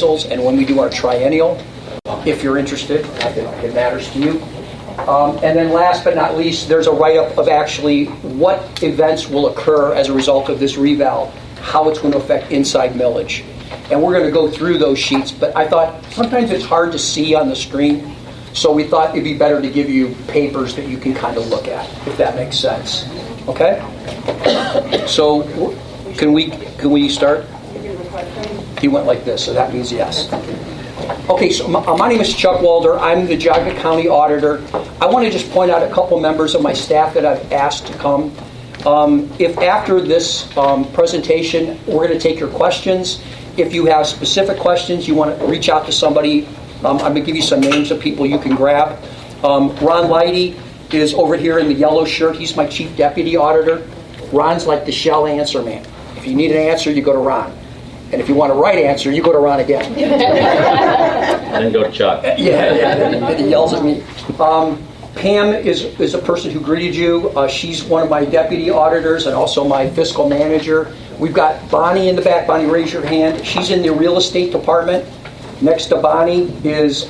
reappraisals and when we do our triennial, if you're interested. I think it matters to you. And then last but not least, there's a write-up of actually what events will occur as a result of this reval, how it's going to affect inside millage. And we're going to go through those sheets, but I thought sometimes it's hard to see on the screen, so we thought it'd be better to give you papers that you can kind of look at, if that makes sense. Okay? So can we start? He went like this, so that means yes. Okay, so my name is Chuck Walder. I'm the Geauga County Auditor. I want to just point out a couple members of my staff that I've asked to come. If after this presentation, we're going to take your questions. If you have specific questions, you want to reach out to somebody, I'm going to give you some names of people you can grab. Ron Leidy is over here in the yellow shirt. He's my Chief Deputy Auditor. Ron's like the shell answer man. If you need an answer, you go to Ron. And if you want a right answer, you go to Ron again. And then go to Chuck. Yeah, he yells at me. Pam is a person who greeted you. She's one of my deputy auditors and also my fiscal manager. We've got Bonnie in the back. Bonnie, raise your hand. She's in the real estate department. Next to Bonnie is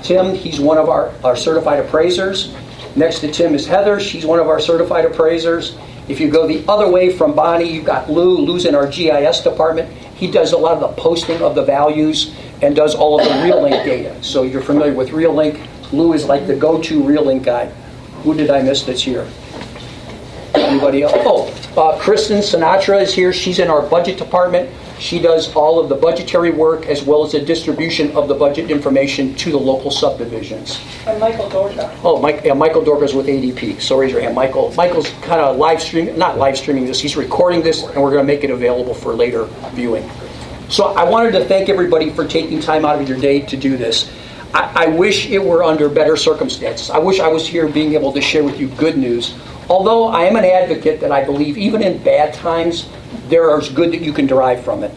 Tim. He's one of our certified appraisers. Next to Tim is Heather. She's one of our certified appraisers. If you go the other way from Bonnie, you've got Lou. Lou's in our GIS department. He does a lot of the posting of the values and does all of the RealLink data. So you're familiar with RealLink. Lou is like the go-to RealLink guy. Who did I miss that's here? Anybody else? Kristen Sinatra is here. She's in our budget department. She does all of the budgetary work as well as the distribution of the budget information to the local subdivisions. And Michael Dorja. Michael Dorja is with ADP. So raise your hand, Michael. Michael's kind of not live streaming this. He's recording this, and we're going to make it available for later viewing. So I wanted to thank everybody for taking time out of your day to do this. I wish it were under better circumstances. I wish I was here being able to share with you good news. Although I am an advocate that I believe even in bad times, there is good that you can derive from it.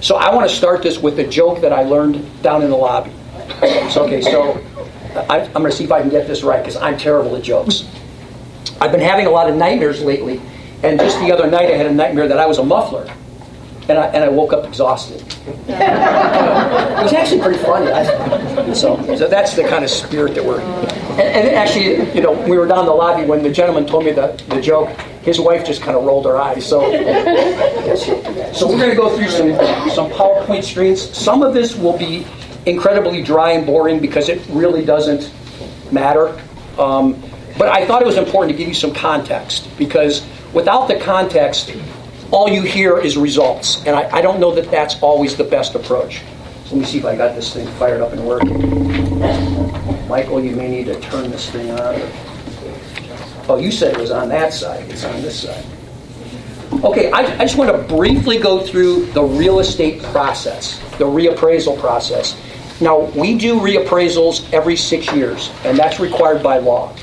So I want to start this with a joke that I learned down in the lobby. So I'm going to see if I can get this right because I'm terrible at jokes. I've been having a lot of nightmares lately, and just the other night I had a nightmare that I was a muffler, and I woke up exhausted. It was actually pretty funny. So that's the kind of spirit that we're. And actually, we were down in the lobby when the gentleman told me the joke. His wife just kind of rolled her eyes. So we're going to go through some PowerPoint screens. Some of this will be incredibly dry and boring because it really doesn't matter. But I thought it was important to give you some context because without the context, all you hear is results. And I don't know that that's always the best approach. So let me see if I got this thing fired up and working. Michael, you may need to turn this thing on. Oh, you said it was on that side. It's on this side. Okay, I just want to briefly go through the real estate process, the reappraisal process. Now, we do reappraisals every 6 years, and that's required by law.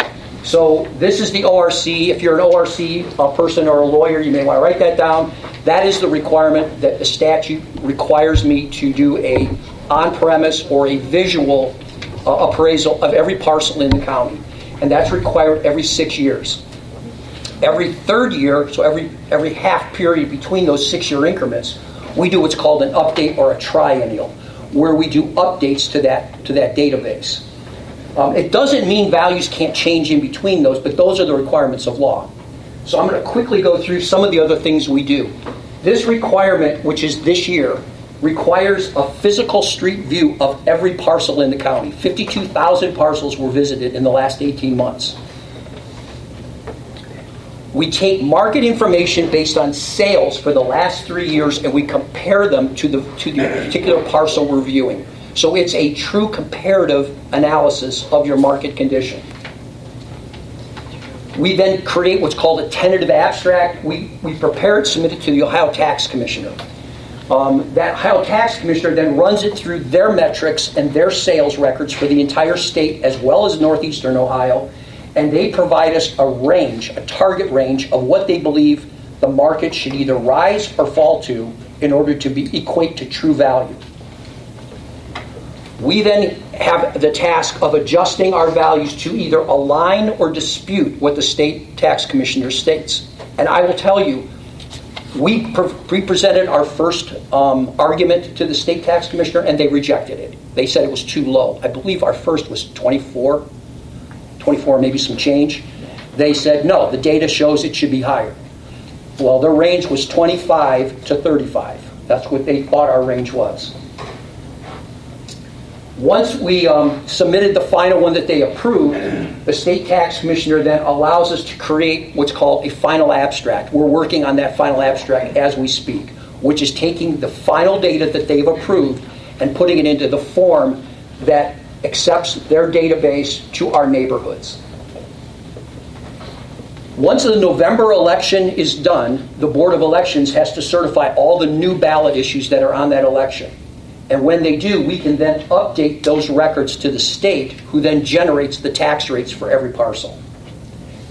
So this is the ORC. If you're an ORC person or a lawyer, you may want to write that down. That is the requirement that the statute requires me to do a on-premise or a visual appraisal of every parcel in the county. And that's required every 6 years. Every third year, so every half period between those 6 year increments, we do what's called an update or a triennial, where we do updates to that database. It doesn't mean values can't change in between those, but those are the requirements of law. So I'm going to quickly go through some of the other things we do. This requirement, which is this year, requires a physical street view of every parcel in the county. 52,000 parcels were visited in the last 18 months. We take market information based on sales for the last 3 years and we compare them to the particular parcel we're viewing. So it's a true comparative analysis of your market condition. We then create what's called a tentative abstract. We prepare it, submit it to the Ohio Tax Commissioner. That Ohio Tax Commissioner then runs it through their metrics and their sales records for the entire state as well as northeastern Ohio, and they provide us a range, a target range of what they believe the market should either rise or fall to in order to equate to true value. We then have the task of adjusting our values to either align or dispute what the state tax commissioner states. And I will tell you, We presented our first argument to the state tax commissioner, and they rejected it. They said it was too low. I believe our first was 24, maybe some change. They said, no, the data shows it should be higher. Well, their range was 25 to 35. That's what they thought our range was. Once we submitted the final one that they approved, the state tax commissioner then allows us to create what's called a final abstract. We're working on that final abstract as we speak, which is taking the final data that they've approved and putting it into the form that accepts their database to our neighborhoods. Once the November election is done, the Board of Elections has to certify all the new ballot issues that are on that election. And when they do, we can then update those records to the state, who then generates the tax rates for every parcel.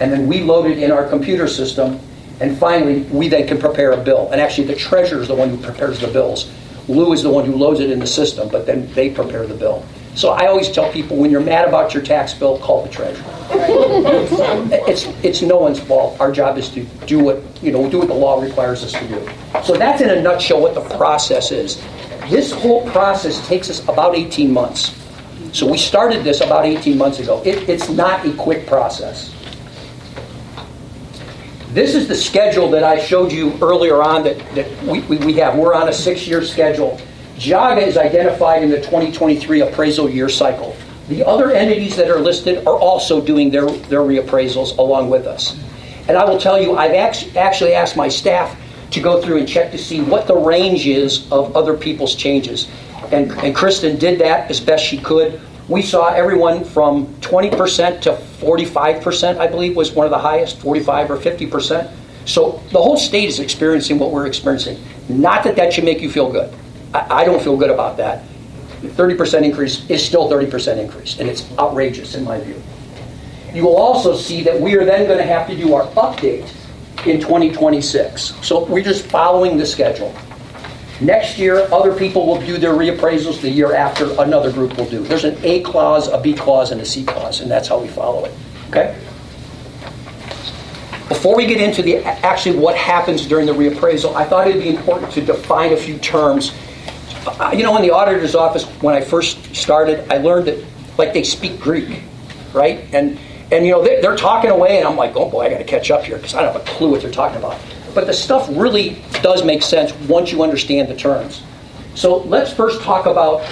And then we load it in our computer system, and finally, we then can prepare a bill. And actually, the treasurer is the one who prepares the bills. Lou is the one who loads it in the system, but then they prepare the bill. So I always tell people, when you're mad about your tax bill, call the treasurer. It's no one's fault. Our job is to do what the law requires us to do. So that's in a nutshell what the process is. This whole process takes us about 18 months. So we started this about 18 months ago. It's not a quick process. This is the schedule that I showed you earlier on that we have. We're on a 6-year schedule. Geauga is identified in the 2023 appraisal year cycle. The other entities that are listed are also doing their reappraisals along with us. And I will tell you, I've actually asked my staff to go through and check to see what the range is of other people's changes. And Kristen did that as best she could. We saw everyone from 20% to 45%, I believe, was one of the highest, 45 or 50%. So the whole state is experiencing what we're experiencing. Not that should make you feel good. I don't feel good about that. 30% increase is still 30% increase, and it's outrageous in my view. You will also see that we are then going to have to do our update in 2026. So we're just following the schedule. Next year, other people will do their reappraisals. The year after, another group will do. There's an A clause, a B clause, and a C clause, and that's how we follow it. Okay? Before we get into actually what happens during the reappraisal, I thought it'd be important to define a few terms. In the auditor's office, when I first started, I learned that, they speak Greek, right? And they're talking away, and I'm like, oh boy, I got to catch up here because I don't have a clue what they're talking about. But the stuff really does make sense once you understand the terms. So let's first talk about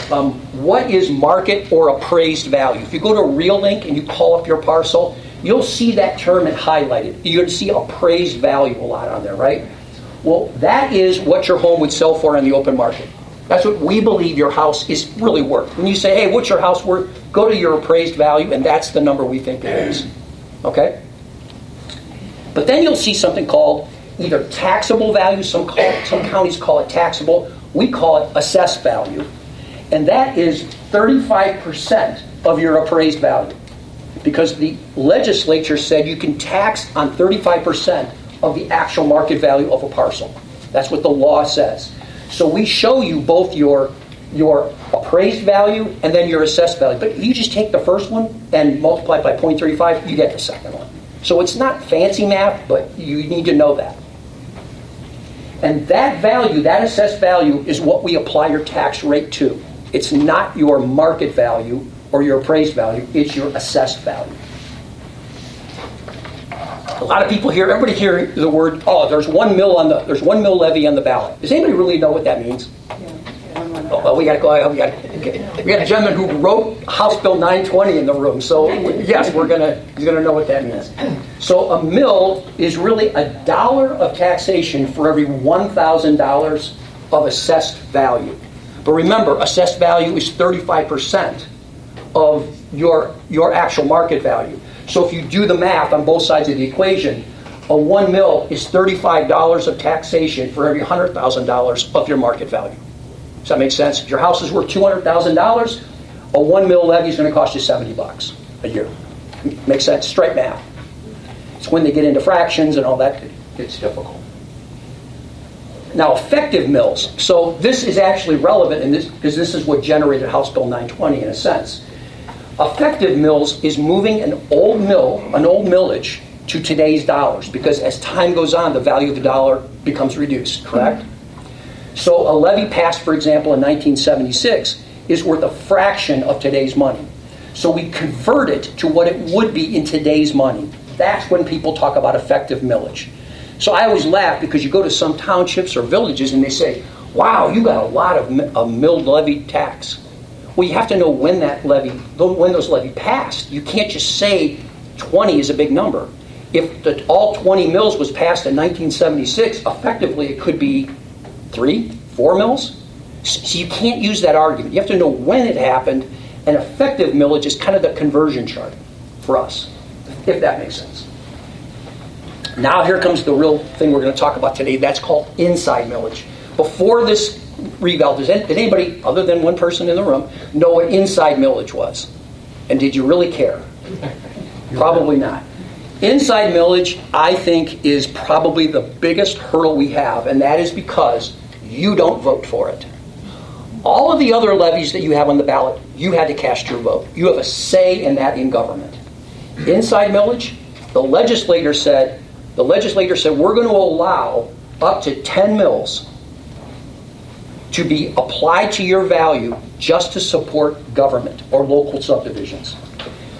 what is market or appraised value. If you go to RealLink and you call up your parcel, you'll see that term and highlighted. You're going to see appraised value a lot on there, right? Well, that is what your home would sell for in the open market. That's what we believe your house is really worth. When you say, hey, what's your house worth? Go to your appraised value, and that's the number we think it is. Okay? But then you'll see something called either taxable value. Some counties call it taxable. We call it assessed value. And that is 35% of your appraised value. Because the legislature said you can tax on 35% of the actual market value of a parcel. That's what the law says. So we show you both your appraised value and then your assessed value. But if you just take the first one and multiply it by 0.35, you get the second one. So it's not fancy math, but you need to know that. And that value, that assessed value, is what we apply your tax rate to. It's not your market value or your appraised value, it's your assessed value. A lot of people hear, everybody hear the word, there's 1 mil levy on the ballot. Does anybody really know what that means? We got a gentleman who wrote House Bill 920 in the room, so yes, he's gonna know what that means. So a mill is really $1 of taxation for every $1,000 of assessed value. But remember, assessed value is 35% of your actual market value. So if you do the math on both sides of the equation, a 1 mil is $35 of taxation for every $100,000 of your market value. Does that make sense? If your house is worth $200,000, a 1 mil levy is going to cost you $70 a year. Makes sense? Straight math. It's when they get into fractions and all that, it's difficult. Now, effective mills. So this is actually relevant in this because this is what generated House Bill 920 in a sense. Effective mills is moving an old millage to today's dollars, because as time goes on, the value of the dollar becomes reduced, correct? So a levy passed, for example, in 1976 is worth a fraction of today's money. So we convert it to what it would be in today's money. That's when people talk about effective millage. So I always laugh because you go to some townships or villages and they say, wow, you got a lot of milled levy tax. Well, you have to know when those levy passed. You can't just say 20 is a big number. If all 20 mills was passed in 1976, effectively it could be 3, 4 mills. So you can't use that argument. You have to know when it happened, and effective millage is kind of the conversion chart for us, if that makes sense. Now here comes the real thing we're going to talk about today. That's called inside millage. Before this reval, did anybody, other than one person in the room, know what inside millage was? And did you really care? Probably not. Inside millage, I think, is probably the biggest hurdle we have, and that is because you don't vote for it. All of the other levies that you have on the ballot, you had to cast your vote. You have a say in that in government. Inside millage, the legislator said, we're going to allow up to 10 mills to be applied to your value just to support government or local subdivisions.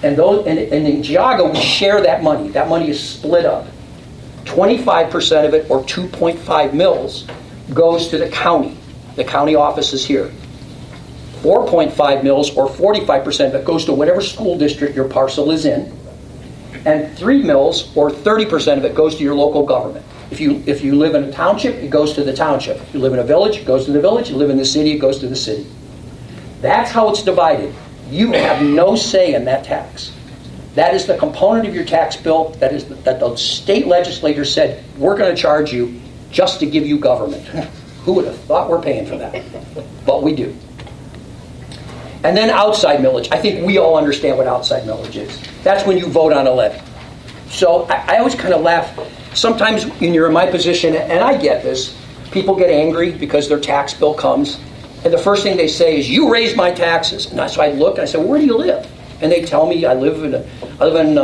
And in Geauga, we share that money. That money is split up. 25% of it, or 2.5 mills, goes to the county. The county office is here. 4.5 mills, or 45% of it, goes to whatever school district your parcel is in. And 3 mills, or 30% of it, goes to your local government. If you live in a township, it goes to the township. If you live in a village, it goes to the village. You live in the city, it goes to the city. That's how it's divided. You have no say in that tax. That is the component of your tax bill that the state legislature said, we're going to charge you just to give you government. Who would have thought we're paying for that? But we do. And then outside millage. I think we all understand what outside millage is. That's when you vote on a levy. So I always kind of laugh. Sometimes when you're in my position, and I get this, people get angry because their tax bill comes, and the first thing they say is, you raised my taxes. And so I look and I say, well, where do you live? And they tell me I live in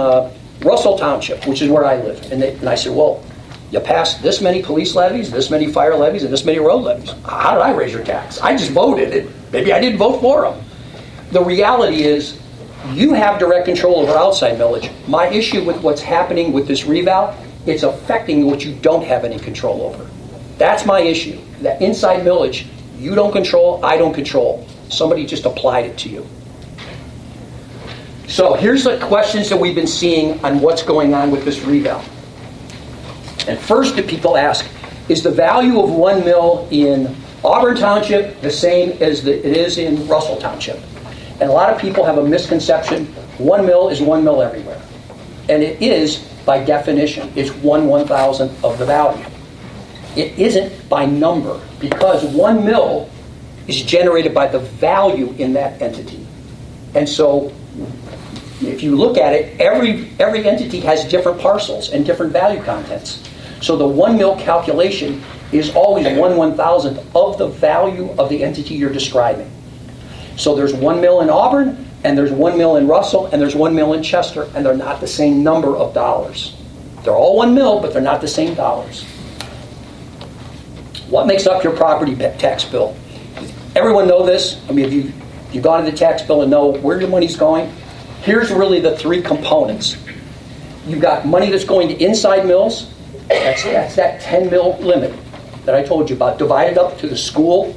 Russell Township, which is where I live. And I said, well, you passed this many police levies, this many fire levies, and this many road levies. How did I raise your tax? I just voted. Maybe I didn't vote for them. The reality is, you have direct control over outside millage. My issue with what's happening with this reval, it's affecting what you don't have any control over. That's my issue. That inside millage, you don't control, I don't control. Somebody just applied it to you. So here's the questions that we've been seeing on what's going on with this reval. And first that people ask, is the value of 1 mill in Auburn Township the same as it is in Russell Township? And a lot of people have a misconception. 1 mill is 1 mill everywhere. And it is, by definition, it's 1/1000th of the value. It isn't by number, because 1 mill is generated by the value in that entity. And so, if you look at it, every entity has different parcels and different value contents. So the 1 mill calculation is always 1/1000th of the value of the entity you're describing. So there's 1 mill in Auburn, and there's 1 mill in Russell, and there's 1 mill in Chester, and they're not the same number of dollars. They're all 1 mill, but they're not the same dollars. What makes up your property tax bill? Everyone know this? I mean, if you've gone to the tax bill and know where your money's going, here's really the 3 components. You've got money that's going to inside mills. That's that 10 mill limit that I told you about, divided up to the school,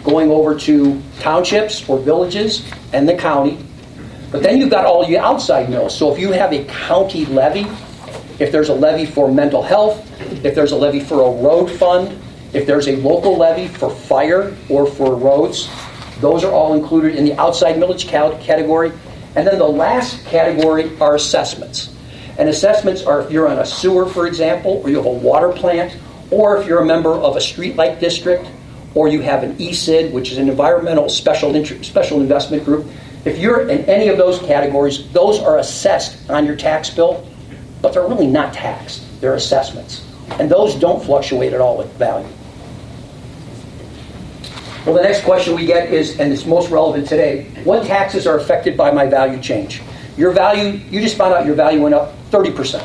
going over to townships or villages and the county. But then you've got all your outside mills. So if you have a county levy, if there's a levy for mental health, if there's a levy for a road fund, if there's a local levy for fire or for roads, those are all included in the outside millage category. And then the last category are assessments. And assessments are if you're on a sewer, for example, or you have a water plant, or if you're a member of a streetlight district, or you have an ESID, which is an environmental special investment group. If you're in any of those categories, those are assessed on your tax bill, but they're really not taxed. They're assessments. And those don't fluctuate at all with value. Well, the next question we get is, and it's most relevant today, what taxes are affected by my value change? Your value, you just found out your value went up 30%.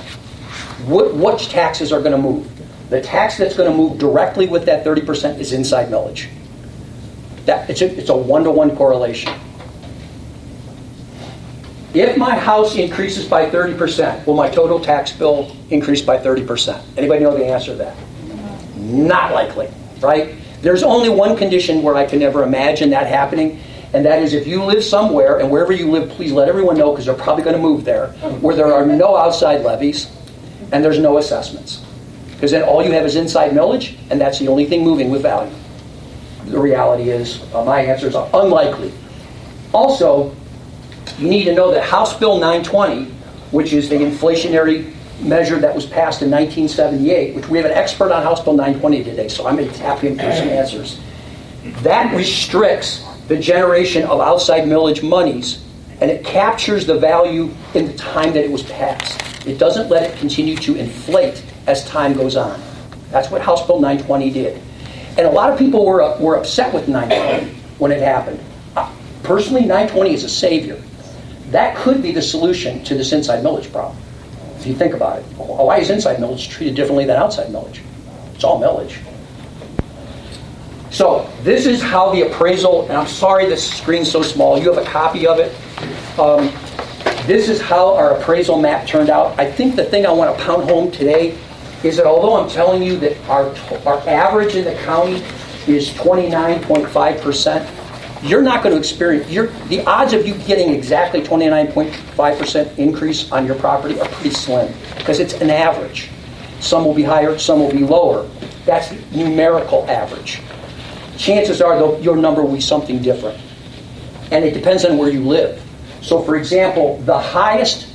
Which taxes are going to move? The tax that's going to move directly with that 30% is inside millage. It's a one-to-one correlation. If my house increases by 30%, will my total tax bill increase by 30%? Anybody know the answer to that? Not likely, right? There's only one condition where I can never imagine that happening, and that is if you live somewhere, and wherever you live, please let everyone know, because they're probably going to move there, where there are no outside levies and there's no assessments. Because then all you have is inside millage, and that's the only thing moving with value. The reality is, my answer is unlikely. Also, you need to know that House Bill 920, which is the inflationary measure that was passed in 1978, which we have an expert on House Bill 920 today, so I may tap him for some answers. That restricts the generation of outside millage monies, and it captures the value in the time that it was passed. It doesn't let it continue to inflate as time goes on. That's what House Bill 920 did. And a lot of people were upset with 920 when it happened. Personally, 920 is a savior. That could be the solution to this inside millage problem. If you think about it, why is inside millage treated differently than outside millage? It's all millage. So this is how the appraisal, and I'm sorry this screen's so small, you have a copy of it. This is how our appraisal map turned out. I think the thing I want to pound home today is that although I'm telling you that our average in the county is 29.5%, you're not going to experience, the odds of you getting exactly 29.5% increase on your property are pretty slim, because it's an average. Some will be higher, some will be lower. That's numerical average. Chances are, though, your number will be something different. And it depends on where you live. So, for example, the highest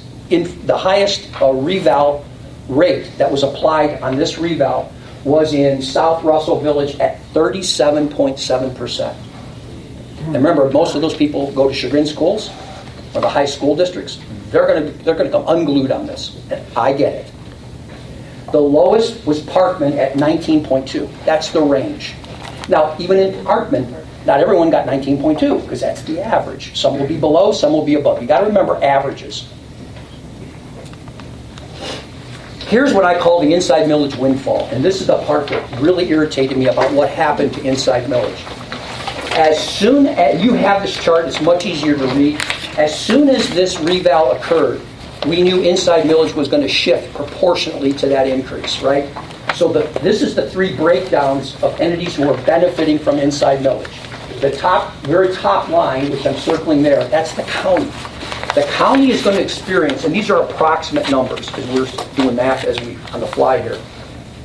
reval rate that was applied on this reval was in South Russell Village at 37.7%. And remember, most of those people go to chagrin schools or the high school districts. They're going to come unglued on this. And I get it. The lowest was Parkman at 19.2. That's the range. Now, even in Parkman, not everyone got 19.2 because that's the average. Some will be below, some will be above. You got to remember averages. Here's what I call the inside millage windfall, and this is the part that really irritated me about what happened to inside millage. As soon as you have this chart, it's much easier to read. As soon as this reval occurred, we knew inside millage was going to shift proportionately to that increase, right? So this is the three breakdowns of entities who are benefiting from inside millage. The very top line, which I'm circling there, that's the county. The county is going to experience, and these are approximate numbers because we're doing math on the fly here.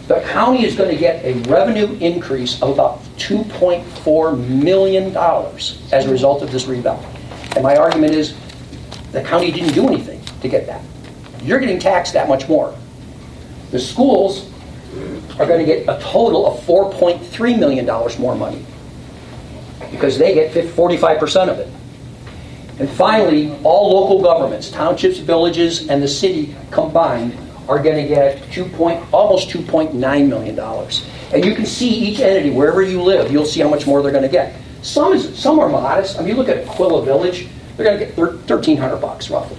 The county is going to get a revenue increase of about $2.4 million as a result of this reval. And my argument is the county didn't do anything to get that. You're getting taxed that much more. The schools are going to get a total of $4.3 million more money because they get 45% of it. And finally, all local governments, townships, villages, and the city combined are going to get almost $2.9 million. And you can see each entity, wherever you live, you'll see how much more they're going to get. Some are modest. I mean, you look at Aquila Village, they're going to get $1,300 roughly.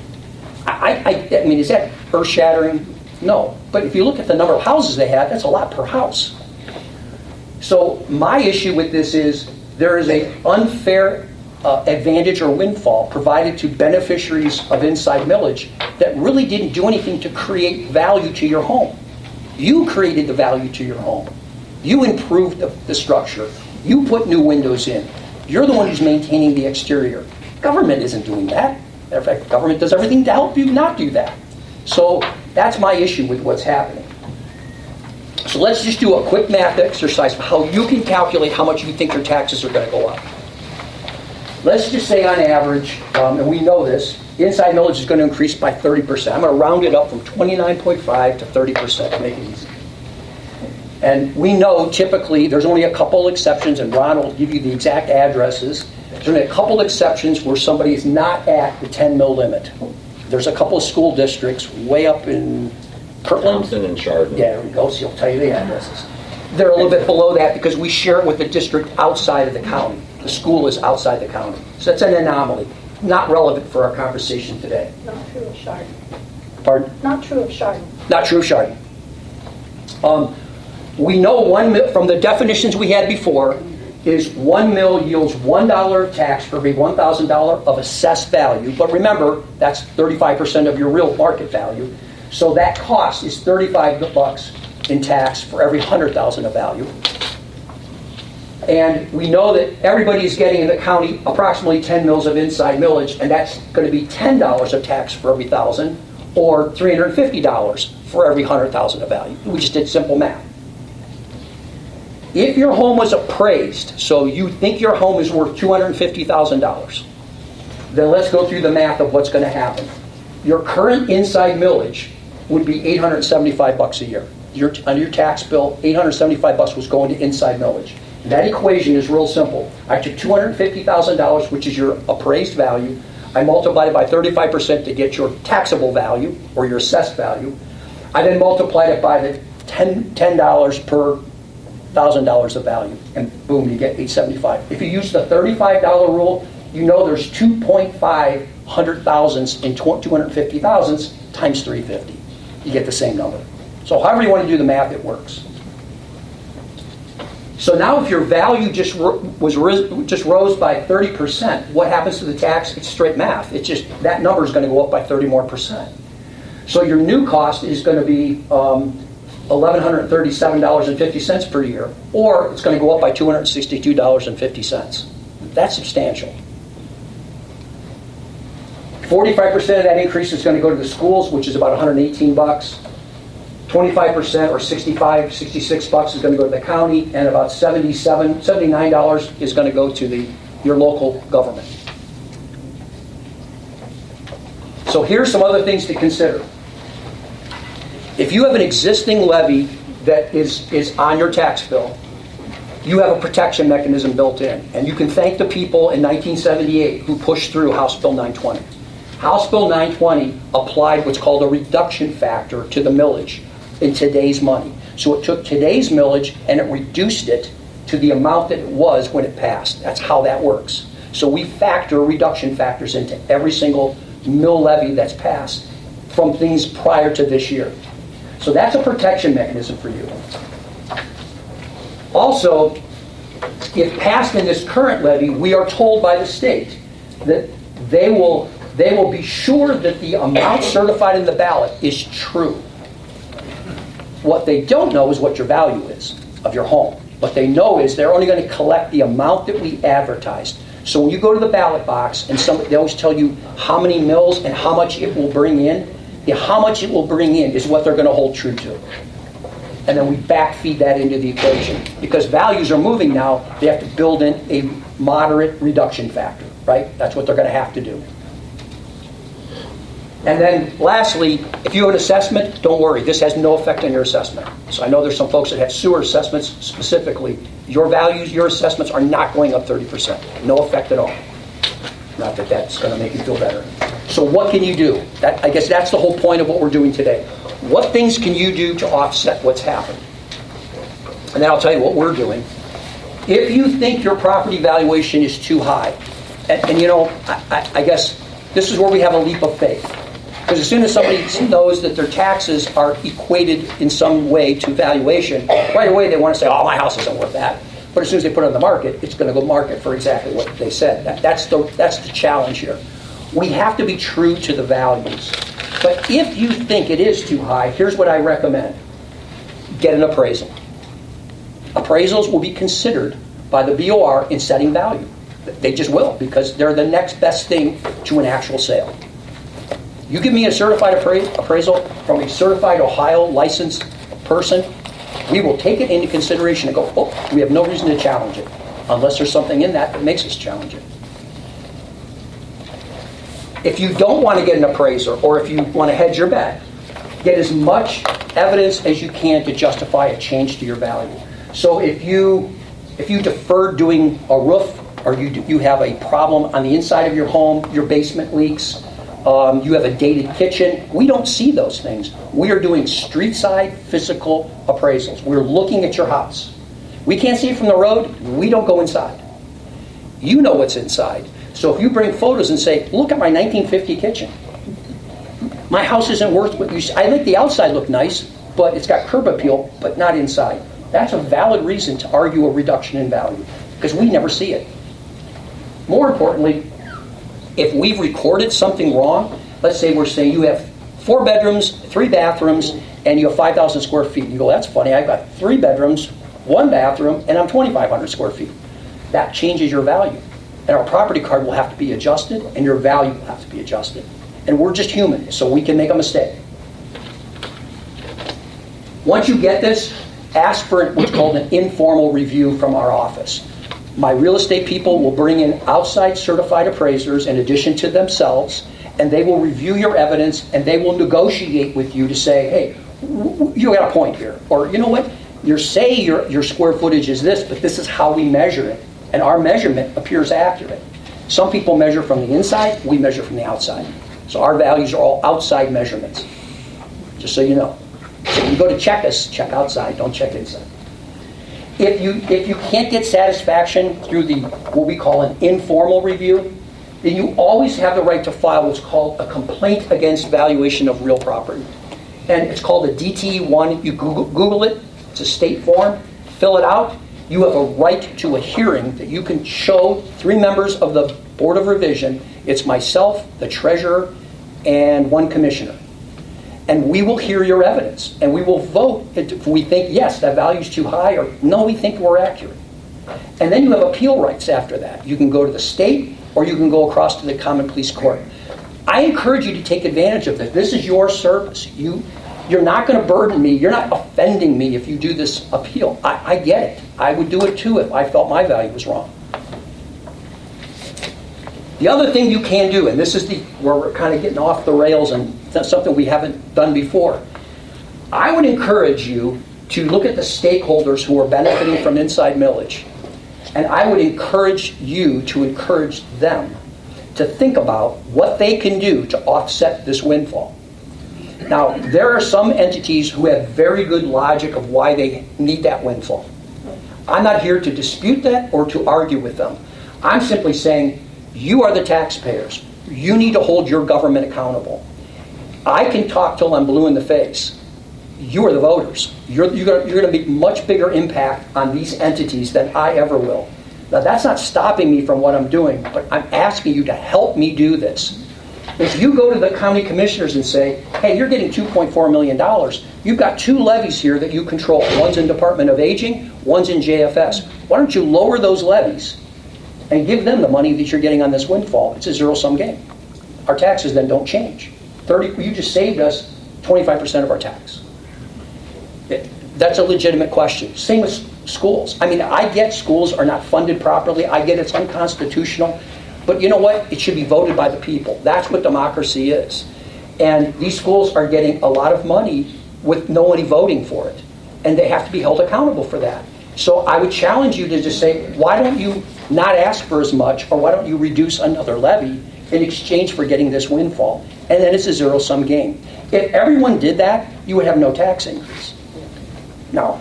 I mean, is that earth-shattering? No. But if you look at the number of houses they have, that's a lot per house. So my issue with this is there is an unfair advantage or windfall provided to beneficiaries of inside millage that really didn't do anything to create value to your home. You created the value to your home. You improved the structure. You put new windows in. You're the one who's maintaining the exterior. Government isn't doing that. Matter of fact, government does everything to help you not do that. So that's my issue with what's happening. So let's just do a quick math exercise for how you can calculate how much you think your taxes are going to go up. Let's just say on average, and we know this, inside millage is going to increase by 30%. I'm going to round it up from 29.5 to 30% to make it easy. And we know typically there's only a couple exceptions, and Ron will give you the exact addresses. There's only a couple exceptions where somebody is not at the 10 mil limit. There's a couple of school districts way up in Kirtland. Thompson and Chardon. Yeah, there we go. So he'll tell you the addresses. They're a little bit below that because we share it with the district outside of the county. The school is outside the county. So that's an anomaly. Not relevant for our conversation today. Not true of Chardon. Pardon? Not true of Chardon. Not true of Chardon. We know from the definitions we had before is 1 mil yields $1 of tax for every $1,000 of assessed value. But remember, that's 35% of your real market value. So that cost is $35 in tax for every $100,000 of value. And we know that everybody is getting in the county approximately 10 mils of inside millage, and that's going to be $10 of tax for every 1,000, or $350 for every 100,000 of value. We just did simple math. If your home was appraised, so you think your home is worth $250,000, then let's go through the math of what's going to happen. Your current inside millage would be $875 a year. On your tax bill, $875 was going to inside millage. That equation is real simple. I took $250,000, which is your appraised value. I multiplied it by 35% to get your taxable value, or your assessed value. I then multiplied it by the $10 per $1,000 of value, and boom, you get $875. If you use the $35 rule, you know there's 2.5 hundred thousandths in 250 thousandths times 350. You get the same number. So however you want to do the math, it works. So now if your value just rose by 30%, what happens to the tax? It's straight math. It's just that number is going to go up by 30 more %. So your new cost is going to be $1,137.50 per year, or it's going to go up by $262.50. That's substantial. 45% of that increase is going to go to the schools, which is about $118. 25% or $66 is going to go to the county, and about $79 is going to go to your local government. So here's some other things to consider. If you have an existing levy that is on your tax bill, you have a protection mechanism built in. And you can thank the people in 1978 who pushed through House Bill 920. House Bill 920 applied what's called a reduction factor to the millage in today's money. So it took today's millage and it reduced it to the amount that it was when it passed. That's how that works. So we factor reduction factors into every single mill levy that's passed from things prior to this year. So that's a protection mechanism for you. Also, if passed in this current levy, we are told by the state that they will be sure that the amount certified in the ballot is true. What they don't know is what your value is of your home. What they know is they're only going to collect the amount that we advertised. So when you go to the ballot box and they always tell you how many mills and how much it will bring in, how much it will bring in is what they're going to hold true to. And then we backfeed that into the equation. Because values are moving now, they have to build in a moderate reduction factor, right? That's what they're going to have to do. And then lastly, if you have an assessment, don't worry, this has no effect on your assessment. So I know there's some folks that have sewer assessments specifically. Your values, your assessments are not going up 30%. No effect at all. Not that that's going to make you feel better. So what can you do? I guess that's the whole point of what we're doing today. What things can you do to offset what's happened? And then I'll tell you what we're doing. If you think your property valuation is too high, and you know, I guess this is where we have a leap of faith. Because as soon as somebody knows that their taxes are equated in some way to valuation, right away they want to say, oh, my house isn't worth that. But as soon as they put it on the market, it's going to go market for exactly what they said. That's the challenge here. We have to be true to the values. But if you think it is too high, here's what I recommend. Get an appraisal. Appraisals will be considered by the BOR in setting value. They just will, because they're the next best thing to an actual sale. You give me a certified appraisal from a certified Ohio licensed person, we will take it into consideration and go, oh, we have no reason to challenge it, unless there's something in that makes us challenge it. If you don't want to get an appraiser, or if you want to hedge your bet, get as much evidence as you can to justify a change to your value. So if you defer doing a roof, or you have a problem on the inside of your home, your basement leaks, you have a dated kitchen, we don't see those things. We are doing street-side physical appraisals. We're looking at your house. We can't see it from the road. We don't go inside. You know what's inside. So if you bring photos and say, look at my 1950 kitchen, My house isn't worth what you see. I think the outside looked nice, but it's got curb appeal, but not inside. That's a valid reason to argue a reduction in value, because we never see it. More importantly, if we've recorded something wrong, let's say we're saying you have 4 bedrooms, 3 bathrooms, and you have 5,000 square feet. You go, that's funny, I've got 3 bedrooms, 1 bathroom, and I'm 2,500 square feet. That changes your value. And our property card will have to be adjusted, and your value will have to be adjusted. And we're just human, so we can make a mistake. Once you get this, ask for what's called an informal review from our office. My real estate people will bring in outside certified appraisers in addition to themselves, and they will review your evidence, and they will negotiate with you to say, hey, you got a point here. Or, you know what, you say your square footage is this, but this is how we measure it. And our measurement appears accurate. Some people measure from the inside, we measure from the outside. So our values are all outside measurements, just so you know. So when you go to check us, check outside, don't check inside. If you can't get satisfaction through the what we call an informal review, then you always have the right to file what's called a complaint against valuation of real property. And it's called a DTE1. You Google it. It's a state form. Fill it out. You have a right to a hearing that you can show 3 members of the Board of Revision. It's myself, the treasurer, and 1 commissioner. And we will hear your evidence, and we will vote if we think, yes, that value is too high, or no, we think we're accurate. And then you have appeal rights after that. You can go to the state, or you can go across to the common police court. I encourage you to take advantage of this. This is your service. You're not going to burden me. You're not offending me if you do this appeal. I get it. I would do it too if I felt my value was wrong. The other thing you can do, and this is where we're kind of getting off the rails, and that's something we haven't done before. I would encourage you to look at the stakeholders who are benefiting from inside millage. And I would encourage you to encourage them to think about what they can do to offset this windfall. Now, there are some entities who have very good logic of why they need that windfall. I'm not here to dispute that or to argue with them. I'm simply saying, you are the taxpayers. You need to hold your government accountable. I can talk till I'm blue in the face. You are the voters. You're going to make much bigger impact on these entities than I ever will. Now, that's not stopping me from what I'm doing, but I'm asking you to help me do this. If you go to the county commissioners and say, hey, you're getting $2.4 million, you've got 2 levies here that you control. One's in Department of Aging, one's in JFS. Why don't you lower those levies and give them the money that you're getting on this windfall? It's a zero-sum game. Our taxes then don't change. You just saved us 25% of our tax. That's a legitimate question. Same with schools. I mean, I get schools are not funded properly. I get it's unconstitutional. But you know what? It should be voted by the people. That's what democracy is. And these schools are getting a lot of money with nobody voting for it. And they have to be held accountable for that. So I would challenge you to just say, why don't you not ask for as much, or why don't you reduce another levy in exchange for getting this windfall? And then it's a zero-sum game. If everyone did that, you would have no tax increase. Now,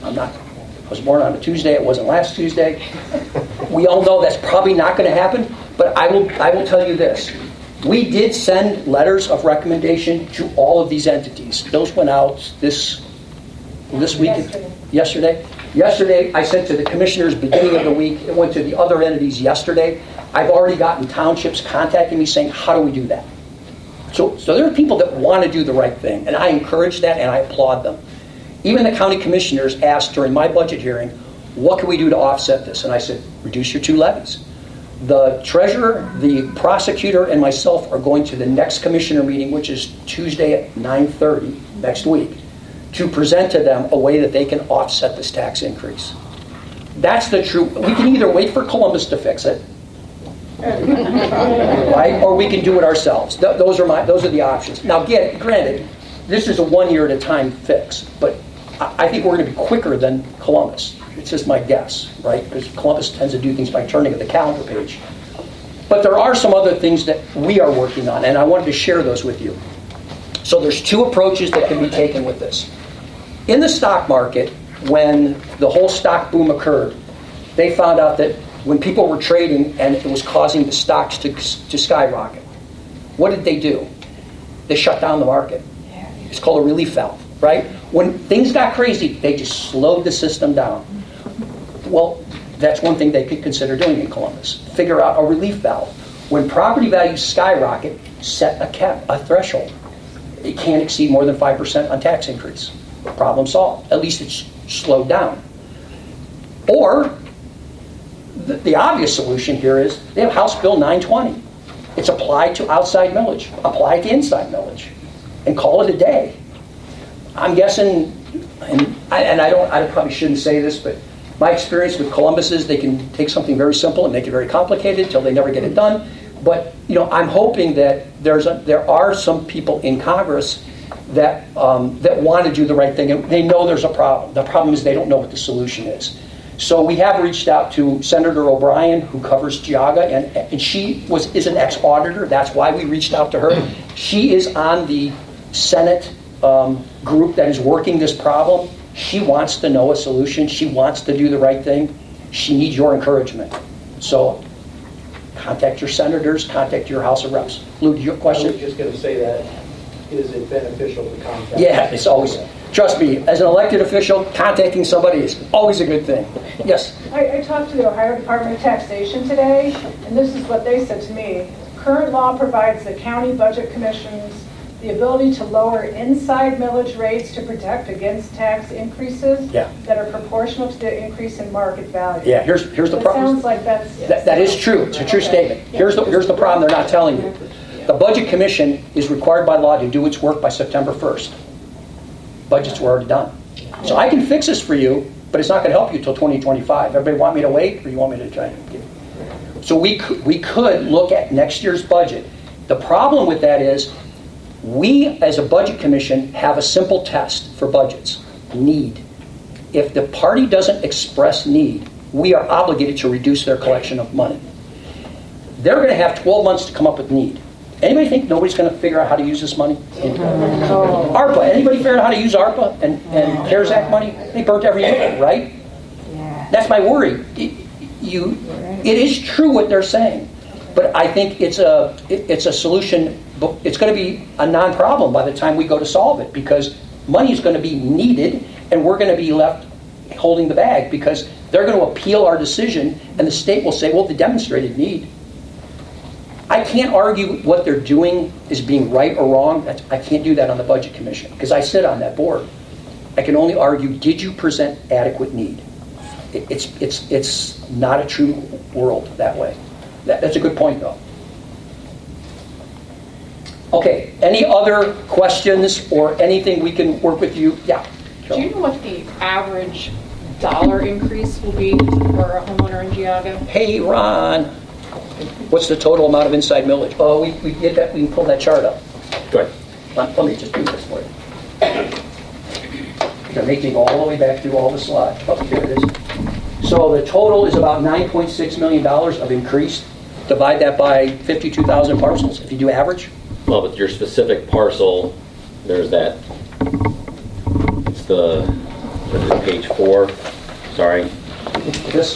I was born on a Tuesday, it wasn't last Tuesday. We all know that's probably not going to happen, but I will tell you this. We did send letters of recommendation to all of these entities. Those went out this week, yesterday. Yesterday, I sent to the commissioners beginning of the week. It went to the other entities yesterday. I've already gotten townships contacting me saying, how do we do that? So there are people that want to do the right thing, and I encourage that, and I applaud them. Even the county commissioners asked during my budget hearing, what can we do to offset this? And I said, reduce your 2 levies. The treasurer, the prosecutor, and myself are going to the next commissioner meeting, which is Tuesday at 9:30 next week, to present to them a way that they can offset this tax increase. That's the true. We can either wait for Columbus to fix it, right? Or we can do it ourselves. Those are the options. Now, granted, this is a 1 year at a time fix, but I think we're going to be quicker than Columbus. It's just my guess, right? Because Columbus tends to do things by turning at the calendar page. But there are some other things that we are working on, and I wanted to share those with you. So there's 2 approaches that can be taken with this. In the stock market, when the whole stock boom occurred, they found out that when people were trading and it was causing the stocks to skyrocket, what did they do? they shut down the market. It's called a relief valve, right? When things got crazy, they just slowed the system down. Well, that's one thing they could consider doing in Columbus. Figure out a relief valve. When property values skyrocket, set a cap, a threshold. It can't exceed more than 5% on tax increase. Problem solved. At least it's slowed down. Or, the obvious solution here is they have House Bill 920. It's applied to outside millage, applied to inside millage, and call it a day. I'm guessing, and I probably shouldn't say this, but my experience with Columbus is they can take something very simple and make it very complicated until they never get it done. But I'm hoping that there are some people in Congress that want to do the right thing, and they know there's a problem. The problem is they don't know what the solution is. So we have reached out to Senator O'Brien, who covers Geauga, and she is an ex-auditor. That's why we reached out to her. She is on the Senate group that is working this problem. She wants to know a solution. She wants to do the right thing. She needs your encouragement. So contact your senators, contact your House of Reps. Lou, your question? I was just going to say that. Is it beneficial to contact? Yeah, it's always. Trust me, as an elected official, contacting somebody is always a good thing. Yes? I talked to the Ohio Department of Taxation today, and this is what they said to me. Current law provides the county budget commissions the ability to lower inside millage rates to protect against tax increases that are proportional to the increase in market value. Yeah, here's the problem. Sounds like that's... That is true. It's a true statement. Here's the problem they're not telling you. The Budget Commission is required by law to do its work by September 1st. Budgets were already done. So I can fix this for you, but it's not going to help you until 2025. Everybody want me to wait, or you want me to try and get it? So we could look at next year's budget. The problem with that is we, as a Budget Commission, have a simple test for budgets. Need. If the party doesn't express need, we are obligated to reduce their collection of money. They're going to have 12 months to come up with need. Anybody think nobody's going to figure out how to use this money? ARPA. Anybody figure out how to use ARPA and CARES Act money? They burnt every nickel, right? That's my worry. It is true what they're saying, but I think it's a solution. It's going to be a non-problem by the time we go to solve it, because money is going to be needed, and we're going to be left holding the bag because they're going to appeal our decision, and the state will say, well, the demonstrated need. I can't argue what they're doing is being right or wrong. I can't do that on the Budget Commission because I sit on that board. I can only argue, did you present adequate need? It's not a true world that way. That's a good point, though. Okay, any other questions or anything we can work with you? Yeah. Do you know what the average dollar increase will be for a homeowner in Geauga? Hey, Ron. What's the total amount of inside millage? Oh, we get that. We can pull that chart up. Go ahead. Let me just do this for you. They're making all the way back through all the slides. Oh, here it is. So the total is about $9.6 million of increase. Divide that by 52,000 parcels if you do average. Well, with your specific parcel, there's that. It's what is it, page 4. Sorry. This.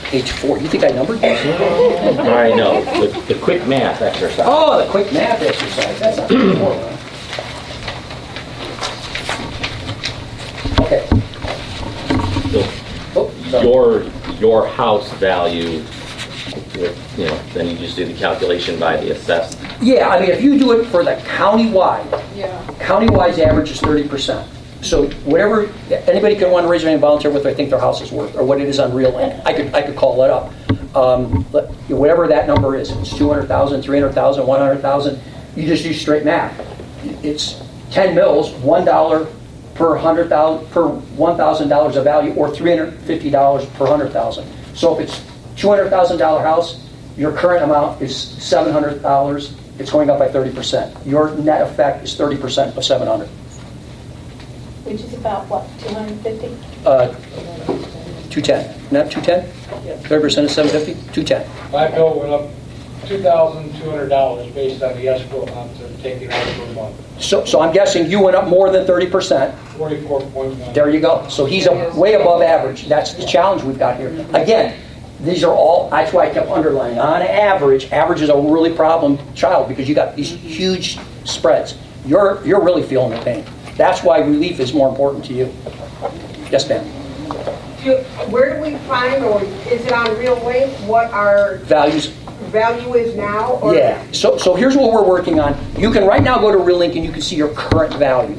Page 4. You think I numbered this? All right, no. The quick math exercise. Oh, the quick math exercise. That's not page 4, huh? Okay. So Oh, sorry. your house value, then you just do the calculation by the assessed. Yeah, I mean, if you do it for the countywide, countywide average is 30%. So whatever, anybody can want to raise their hand and volunteer what they think their house is worth or what it is on real land. I could call that up. Whatever that number is, it's 200,000, 300,000, 100,000. You just use straight math. It's 10 mils, $1 per $1,000 of value, or $350 per 100,000. So if it's $200,000 house, your current amount is $700. It's going up by 30%. Your net effect is 30% of 700. Which is about what, 250? 210. Not 210? 30% of 750? 210. My bill went up $2,200 based on the escrow amounts they're taking out per month. So I'm guessing you went up more than 30%. 44.1. There you go. So he's way above average. That's the challenge we've got here. Again, These are all, that's why I kept underlining, on average is a really problem child because you got these huge spreads. You're really feeling the pain. That's why relief is more important to you. Yes, ma'am. Where do we find, or is it on Real Link, what our Values. value is now? Or Yeah. So here's what we're working on. You can right now go to Real Link and you can see your current value.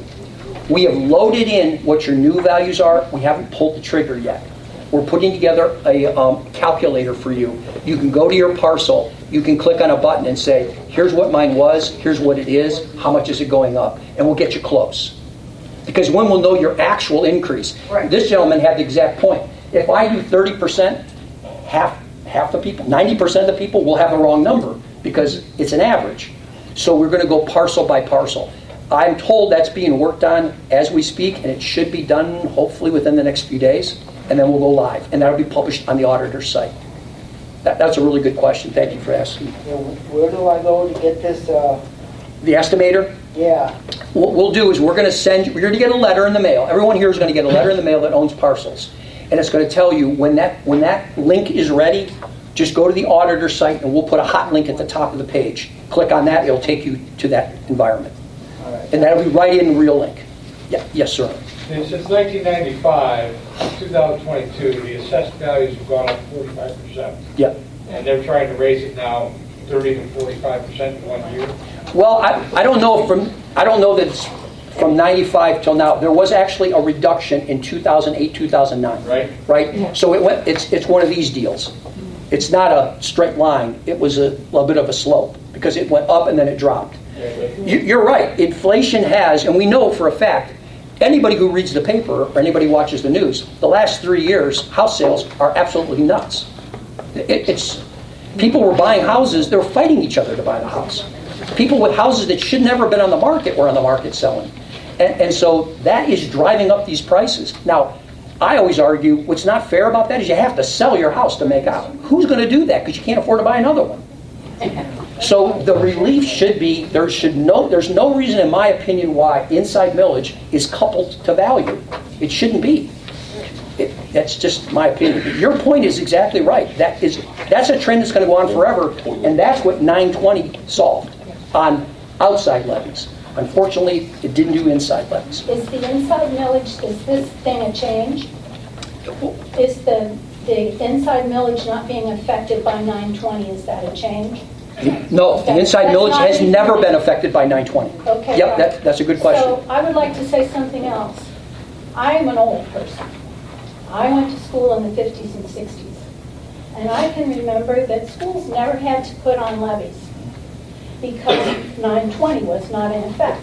We have loaded in what your new values are. We haven't pulled the trigger yet. We're putting together a calculator for you. You can go to your parcel. You can click on a button and say, here's what mine was, here's what it is, how much is it going up? And we'll get you close. Because when we'll know your actual increase. Right. This gentleman had the exact point. If I do 30%, half the people, 90% of the people will have the wrong number because it's an average. So we're going to go parcel by parcel. I'm told that's being worked on as we speak, and it should be done hopefully within the next few days, and then we'll go live, and that'll be published on the auditor's site. That's a really good question. Thank you for asking. Where do I go to get this, The estimator, yeah, what we'll do is we're going to get a letter in the mail. Everyone here is going to get a letter in the mail that owns parcels. And it's going to tell you when that link is ready, just go to the auditor site and we'll put a hot link at the top of the page. Click on that, it'll take you to that environment. all right. And that'll be right in Real Link. Yeah, yes, sir. And since 1995, 2022, the assessed values have gone up 45%. Yeah. And they're trying to raise it now 30 to 45% in 1 year. Well, I don't know that it's from 95 till now. There was actually a reduction in 2008, 2009. Right. Right? So it's one of these deals. It's not a straight line. It was a little bit of a slope because it went up and then it dropped. You're right. Inflation has, and we know for a fact, anybody who reads the paper or anybody who watches the news, the last 3 years, house sales are absolutely nuts. It's people were buying houses, they were fighting each other to buy the house. People with houses that should never have been on the market were on the market selling. And so that is driving up these prices. Now, I always argue what's not fair about that is you have to sell your house to make out. Who's going to do that? Because you can't afford to buy another one. So the relief should be, there's no reason in my opinion why inside millage is coupled to value. It shouldn't be. That's just my opinion. Your point is exactly right. That's a trend that's going to go on forever, and that's what 920 solved on outside levies. Unfortunately, it didn't do inside levies. Is the inside millage, is this thing a change? Is the inside millage not being affected by 920, is that a change? No, the inside That's millage not has even- never been affected by 920. Okay. Yep, right. that's a good question. So I would like to say something else. I am an old person. I went to school in the 50s and 60s. And I can remember that schools never had to put on levies because 920 was not in effect.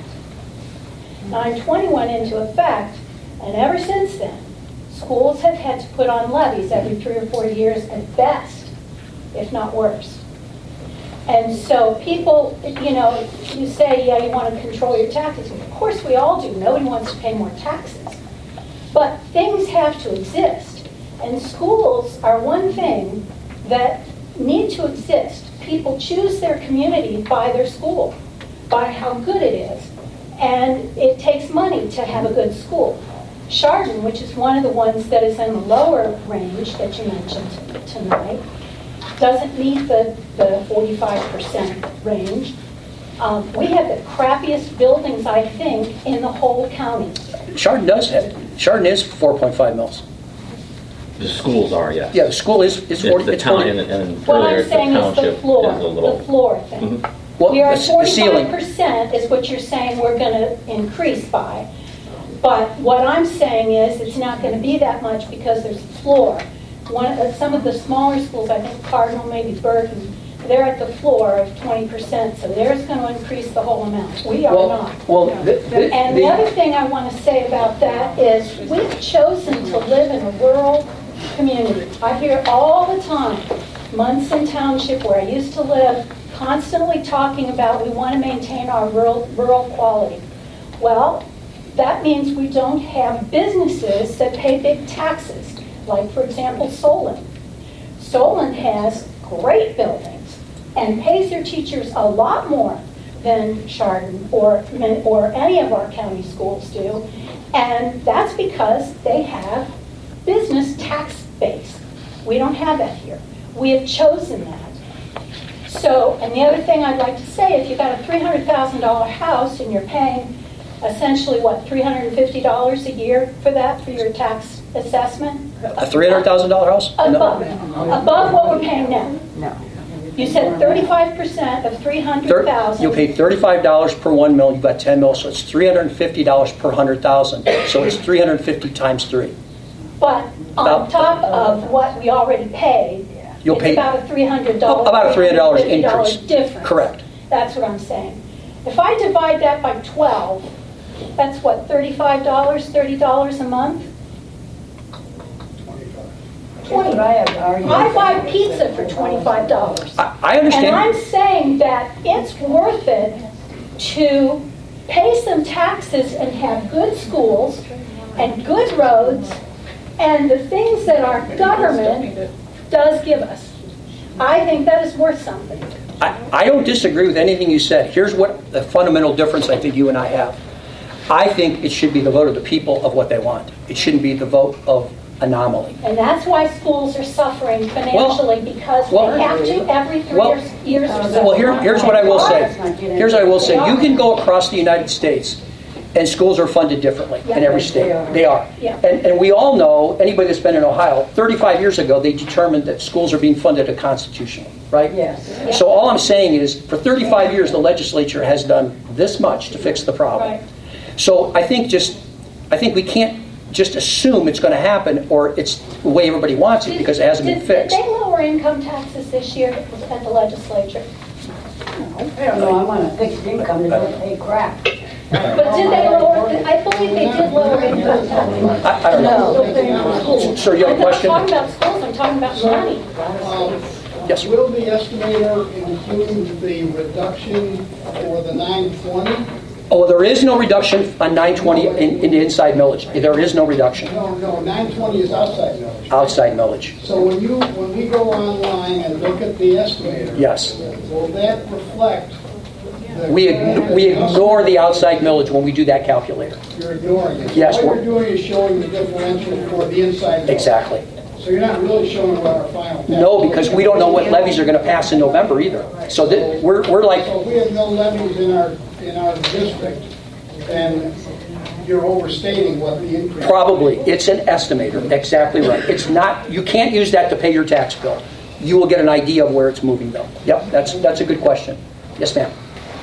920 went into effect, and ever since then, schools have had to put on levies every 3 or 4 years at best, if not worse. And so people, you say, yeah, you want to control your taxes. Of course we all do. Nobody wants to pay more taxes. But things have to exist. And schools are one thing that need to exist. People choose their community by their school, by how good it is. And it takes money to have a good school. Chardon, which is one of the ones that is in the lower range that you mentioned tonight, doesn't meet the 45% range. We have the crappiest buildings, I think, in the whole county. Chardon does have it. Chardon is 4.5 mils. The schools are, yes. Yeah, the school is 40. The It's town, 40. and What earlier, I'm the saying is township the floor, is a little. the floor thing. Well, We are at the ceiling. 45% is what you're saying we're going to increase by. But what I'm saying is it's not going to be that much because there's a floor. Some of the smaller schools, I think Cardinal, maybe Burton, they're at the floor of 20%, so they're going to increase the whole amount. We are not. Well, And the other thing I want to say about that is we've chosen to live in a rural community. I hear all the time, Munson Township, where I used to live, constantly talking about we want to maintain our rural quality. Well, that means we don't have businesses that pay big taxes, like, for example, Solon. Solon has great buildings and pays their teachers a lot more than Chardon or any of our county schools do, and that's because they have business tax base. We don't have that here. We have chosen that. So, and the other thing I'd like to say, if you've got a $300,000 house and you're paying essentially, what, $350 a year for that, for your tax assessment? A $300,000 house? Above what we're paying now. No. You said 35% of 300,000. You'll pay $35 per 1 mil. You've got 10 mil, so it's $350 per 100,000. So it's 350 times 3. But on top of what we already paid, You'll pay about a $300. About a $300 increase. Difference. Correct. That's what I'm saying. If I divide that by 12, that's what, $35, $30 a month? 20. I buy pizza for $25. I understand. And I'm saying that it's worth it to pay some taxes and have good schools and good roads and the things that our government does give us. I think that is worth something. I don't disagree with anything you said. Here's what the fundamental difference I think you and I have. I think it should be the vote of the people of what they want. It shouldn't be the vote of anomaly. And that's why schools are suffering financially, because they have to every 3 years or so. Well, here's what I will say. Here's what I will say. You can go across the United States, and schools are funded differently in every state. They are. Yeah. And we all know, anybody that's been in Ohio, 35 years ago, they determined that schools are being funded constitutionally, right? Yes. So all I'm saying is, for 35 years, the legislature has done this much to fix the problem. Right. So I think we can't just assume it's going to happen, or it's the way everybody wants it, because it hasn't been fixed. Did they lower income taxes this year at the legislature? I don't know, I'm on a fixed income, they don't pay crap. But did they lower, I believe they did lower income taxes. I don't know. Sir, you have a question? I'm not talking about schools, I'm talking about money. Yes. Will the estimator include the reduction for the 920? Oh, there is no reduction on 920 in the inside millage. There is no reduction. No, 920 is outside millage. Outside millage. So when we go online and look at the estimator, Yes. will that reflect? We ignore the outside millage when we do that calculator. You're ignoring it. Yes, All we're- you're doing is showing the differential for the inside millage. Exactly. So you're not really showing what our final tax. No, because we don't know what levies are going to pass in November either. So we're like, So if we have no levies in our district, then you're overstating what the increase. probably, it's an estimator. Exactly right. It's not, you can't use that to pay your tax bill. You will get an idea of where it's moving though. Yep, that's a good question. Yes, ma'am.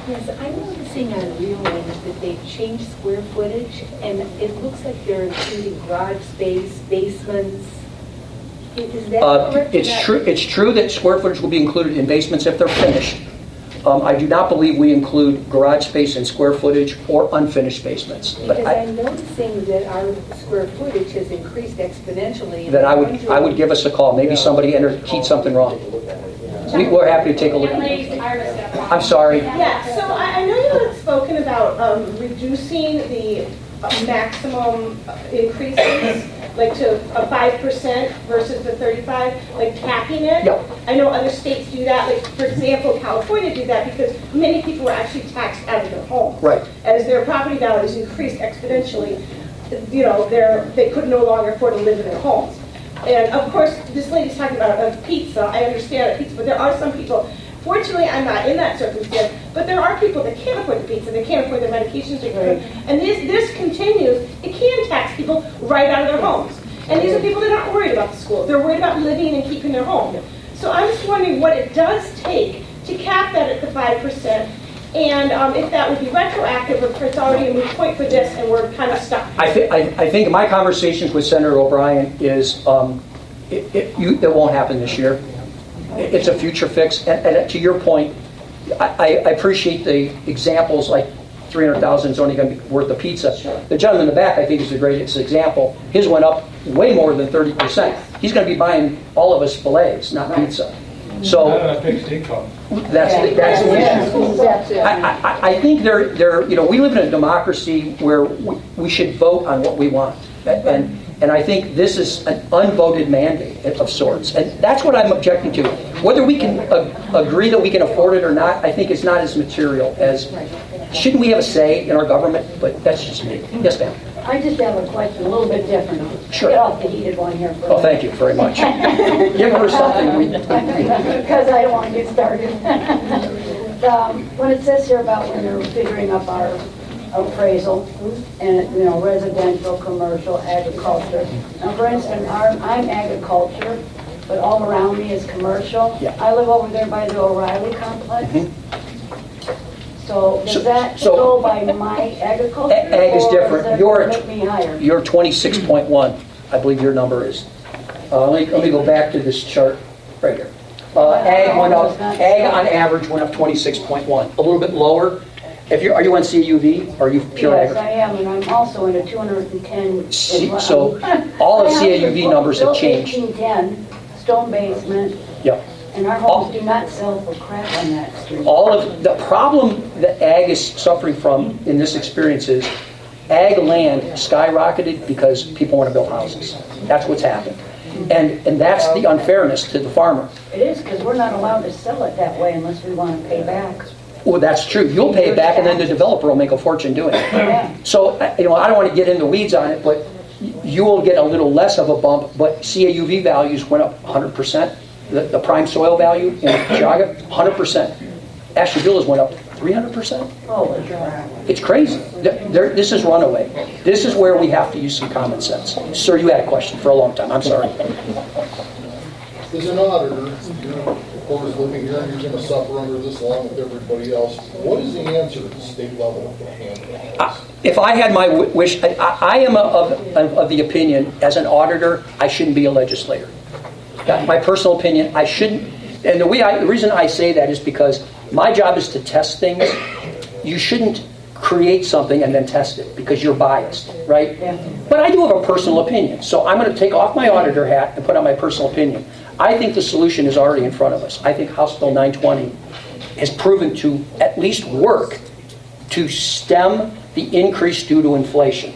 Yes, I'm noticing on Real Range that they've changed square footage, and it looks like they're including garage space, basements. Is that correct? It's true that square footage will be included in basements if they're finished. I do not believe we include garage space in square footage or unfinished basements. But Because I'm noticing that our square footage has increased exponentially. and then I I'm would give us a call. Maybe somebody keyed something wrong. We're happy to take a look. I'm sorry. Yeah, so I know you had spoken about reducing the maximum increases, like to a 5% versus the 35, like capping it. Yep. I know other states do that, like for example, California do that because many people were actually taxed out of their homes. Right. As their property values increased exponentially, you know, they could no longer afford to live in their homes. And of course, this lady's talking about a pizza. I understand a pizza, but there are some people. Fortunately, I'm not in that circumstance, but there are people that can't afford the pizza, they can't afford their medications, and this continues. It can tax people right out of their homes. And these are people that aren't worried about the school. They're worried about living and keeping their home. So I'm just wondering what it does take to cap that at the 5%, and if that would be retroactive, or if it's already a moot point for this, and we're kind of stuck. I think in my conversations with Senator O'Brien is it won't happen this year. It's a future fix. And to your point, I appreciate the examples like $300,000 is only going to be worth a pizza. The gentleman in the back, I think, is the greatest example. His went up way more than 30%. He's going to be buying all of us fillets, not pizza. So that's the issue. I think we live in a democracy where we should vote on what we want, and I think this is an unvoted mandate of sorts, and that's what I'm objecting to. Whether we can agree that we can afford it or not, I think it's not as material as. Shouldn't we have a say in our government? But that's just me. Yes, ma'am. I just have a question, a little bit different. Sure. Get off the heated one here for a Oh, thank you very much. Give her something. Because I don't want to get started. When it says here about when they're figuring up our appraisal, and, you know, residential, commercial, agriculture. Now, for instance, I'm agriculture, but all around me is commercial. Yeah. I live over there by the O'Reilly complex. So does that So- go by my agriculture? Ag is or different. does that You're make me higher? You're 26.1, I believe your number is. Let me go back to this chart right here. Ag went up, ag on average went up 26.1, a little bit lower. Are you on CUV, or are you pure Yes, ag? I am, and I'm also in a 210. So all of CAUV numbers have changed. 1810, stone basement, Yep. and our homes do not sell for crap on that street. All of the problem that ag is suffering from in this experience is ag land skyrocketed because people want to build houses. That's what's happened. And that's the unfairness to the farmer. It is, because we're not allowed to sell it that way unless we want to pay back. Well, that's true. You'll pay it back, and then the developer will make a fortune doing it. Yeah. So, I don't want to get in the weeds on it, but you will get a little less of a bump, but CAUV values went up 100%. The prime soil value in Geauga, 100%. Ashley Villas went up 300%. Holy crap. It's crazy. This is runaway. This is where we have to use some common sense. Sir, you had a question for a long time. I'm sorry. As an auditor, of course, living here, and you're going to suffer under this along with everybody else. What is the answer at the state level to handle this? If I had my wish, I am of the opinion, as an auditor, I shouldn't be a legislator. That's my personal opinion. I shouldn't. And the reason I say that is because my job is to test things. You shouldn't create something and then test it because you're biased, right? Yeah. But I do have a personal opinion. So I'm going to take off my auditor hat and put on my personal opinion. I think the solution is already in front of us. I think House Bill 920 has proven to at least work to stem the increase due to inflation.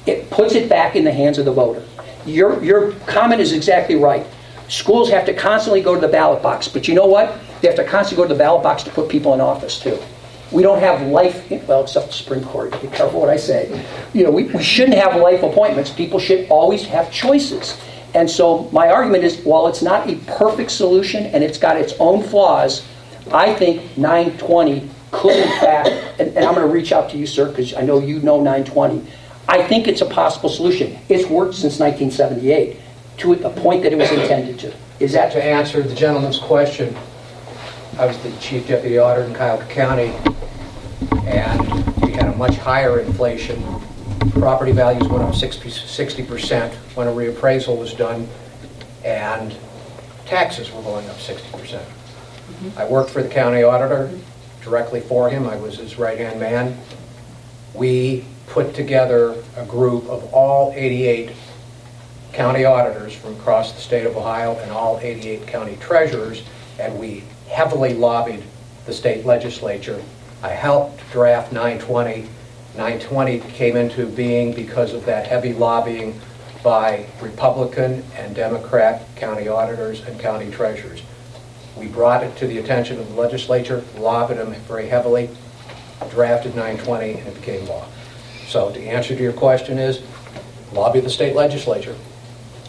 It puts it back in the hands of the voter. Your comment is exactly right. Schools have to constantly go to the ballot box, but you know what? They have to constantly go to the ballot box to put people in office too. We don't have life, well, except the Supreme Court. Be careful what I say. We shouldn't have life appointments. People should always have choices. And so my argument is, while it's not a perfect solution and it's got its own flaws, I think 920 could in fact, and I'm going to reach out to you, sir, because I know you know 920. I think it's a possible solution. It's worked since 1978 to the point that it was intended to. Is that To answer the gentleman's question, I was the chief deputy auditor in Geauga County, and we had a much higher inflation. Property values went up 60% when a reappraisal was done, and taxes were going up 60%. I worked for the county auditor, directly for him. I was his right-hand man. We put together a group of all 88 county auditors from across the state of Ohio and all 88 county treasurers, and we heavily lobbied the state legislature. I helped draft 920. 920 came into being because of that heavy lobbying by Republican and Democrat county auditors and county treasurers. We brought it to the attention of the legislature, lobbied them very heavily, drafted 920, and it became law. So the answer to your question is, lobby the state legislature.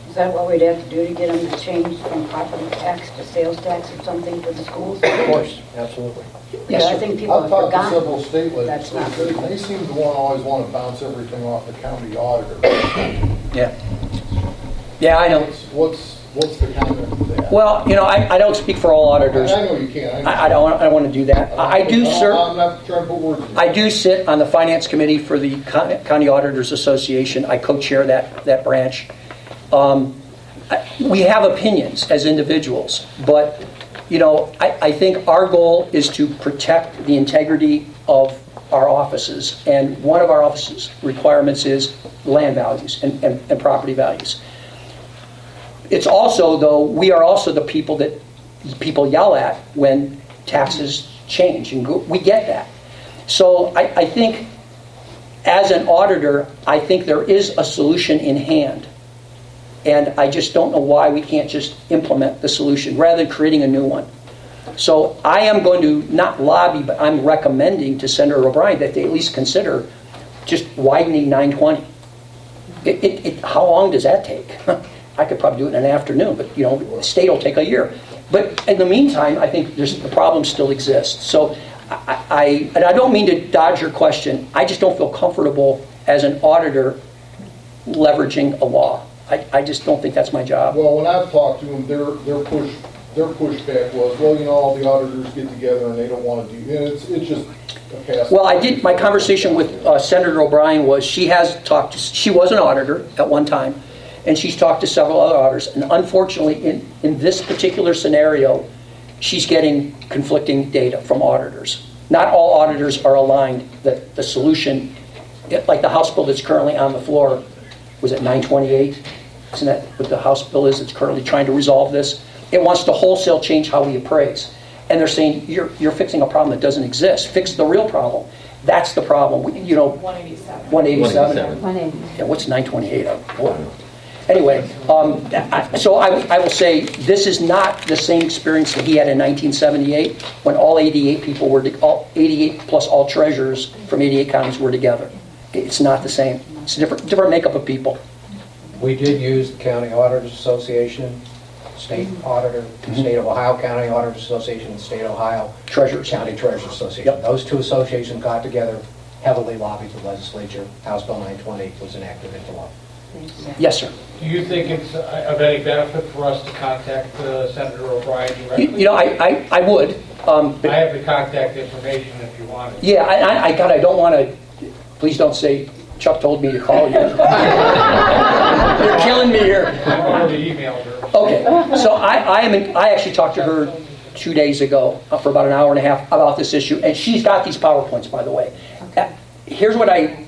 Is that what we'd have to do to get them to change from property tax to sales tax or something for the schools? Of course, absolutely. Because I think people I've have talked to forgotten. several state That's not legislators. They seem to always want to bounce everything off the county auditor. Yeah. Yeah, I know. What's the counter to that? Well, I don't speak for all auditors. I know you can't. I don't want to do that. I do, sir. I'm not trying to put words in. I do sit on the finance committee for the County Auditors Association. I co-chair that branch. We have opinions as individuals, but I think our goal is to protect the integrity of our offices, and one of our offices' requirements is land values and property values. It's also, though, we are also the people that people yell at when taxes change, and we get that. So I think, as an auditor, I think there is a solution in hand. And I just don't know why we can't just implement the solution rather than creating a new one. So I am going to not lobby, but I'm recommending to Senator O'Brien that they at least consider just widening 920. How long does that take? I could probably do it in an afternoon, but the state will take a year. But in the meantime, I think the problem still exists. So and I don't mean to dodge your question. I just don't feel comfortable as an auditor leveraging a law. I just don't think that's my job. Well, when I've talked to them, their pushback was, well, all the auditors get together and they don't want to do it. It's just a pass. Well, my conversation with Senator O'Brien was she was an auditor at one time, and she's talked to several other auditors. And unfortunately, in this particular scenario, she's getting conflicting data from auditors. Not all auditors are aligned that the solution, like the House bill that's currently on the floor, was it 928? Isn't that what the House bill is? It's currently trying to resolve this. It wants to wholesale change how we appraise. And they're saying, you're fixing a problem that doesn't exist. Fix the real problem. That's the problem. 187. 187. 180. Yeah, what's 928? Anyway, so I will say this is not the same experience that he had in 1978 when all 88 people were, all 88 plus all treasurers from 88 counties were together. It's not the same. It's a different makeup of people. We did use the County Auditors Association, State Auditor, State of Ohio County Auditors Association, and State Ohio Treasurers. County Treasurers Association. Yep. Those two associations got together, heavily lobbied the legislature. House Bill 920 was enacted into law. Yes, sir. Do you think it's of any benefit for us to contact Senator O'Brien directly? I would. I have the contact information if you want it. Yeah, I don't want to, please don't say, Chuck told me to call you. You're killing me here. I already emailed her. Okay, so I actually talked to her 2 days ago for about an hour and a half about this issue, and she's got these PowerPoints, by the way. Here's what I'm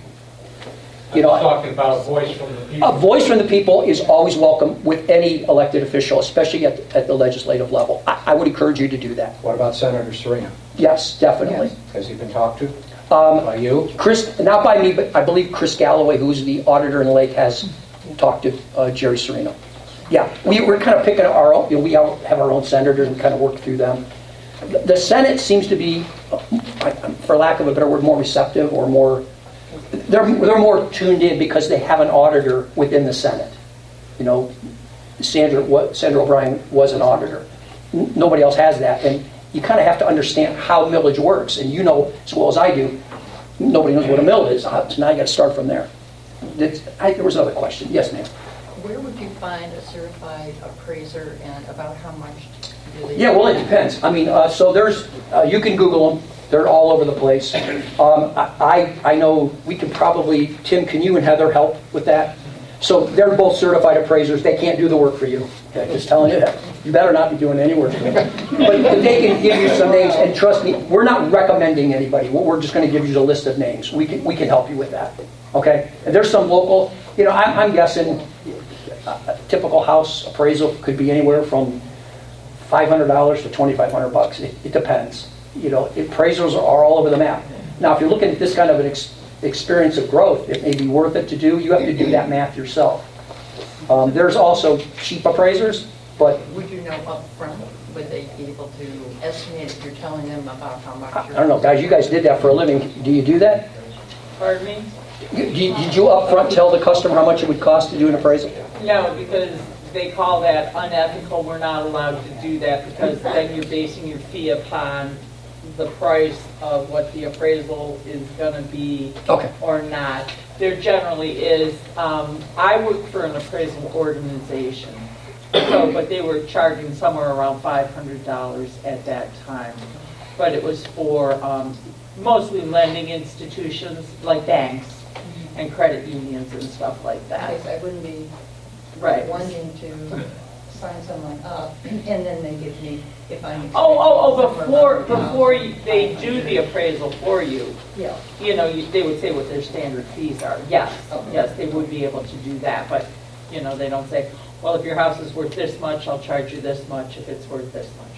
talking about a voice from the people. A voice from the people is always welcome with any elected official, especially at the legislative level. I would encourage you to do that. What about Senator Serena? Yes, definitely. Has he been talked to? By you? Chris, not by me, but I believe Chris Galloway, who's the auditor in the lake, has talked to Jerry Sereno. Yeah, we're kind of picking our own, we have our own senators and kind of work through them. The Senate seems to be, for lack of a better word, more receptive or more, they're more tuned in because they have an auditor within the Senate. Senator O'Brien was an auditor. Nobody else has that. And you kind of have to understand how millage works. And as well as I do, nobody knows what a mill is. So now you got to start from there. There was another question. Yes, ma'am. Where would you find a certified appraiser and about how much do they? Yeah, well, it depends. I mean, so there's, you can Google them. They're all over the place. I know we could probably, Tim, can you and Heather help with that? So they're both certified appraisers. They can't do the work for you. Okay, just telling you that. You better not be doing any work for them. But they can give you some names, and trust me, we're not recommending anybody. We're just going to give you a list of names. We can help you with that. Okay? And there's some local, I'm guessing a typical house appraisal could be anywhere from $500 to $2,500. It depends. Appraisals are all over the map. Now, if you're looking at this kind of an experience of growth, it may be worth it to do. You have to do that math yourself. There's also cheap appraisers, but would you know up front? Would they be able to estimate if you're telling them about how much? I don't know, guys. You guys did that for a living. Do you do that? Pardon me? Did you up front tell the customer how much it would cost to do an appraisal? No, because they call that unethical. We're not allowed to do that because then you're basing your fee upon the price of what the appraisal is going to be or not. There generally is. I work for an appraisal organization, but they were charging somewhere around $500 at that time. But it was for mostly lending institutions like banks and credit unions and stuff like that. I wouldn't be wanting to sign someone up, and then they give me, if I'm before they do the appraisal for you, yeah, they would say what their standard fees are. Yes, yes, they would be able to do that, but they don't say, well, if your house is worth this much, I'll charge you this much if it's worth this much.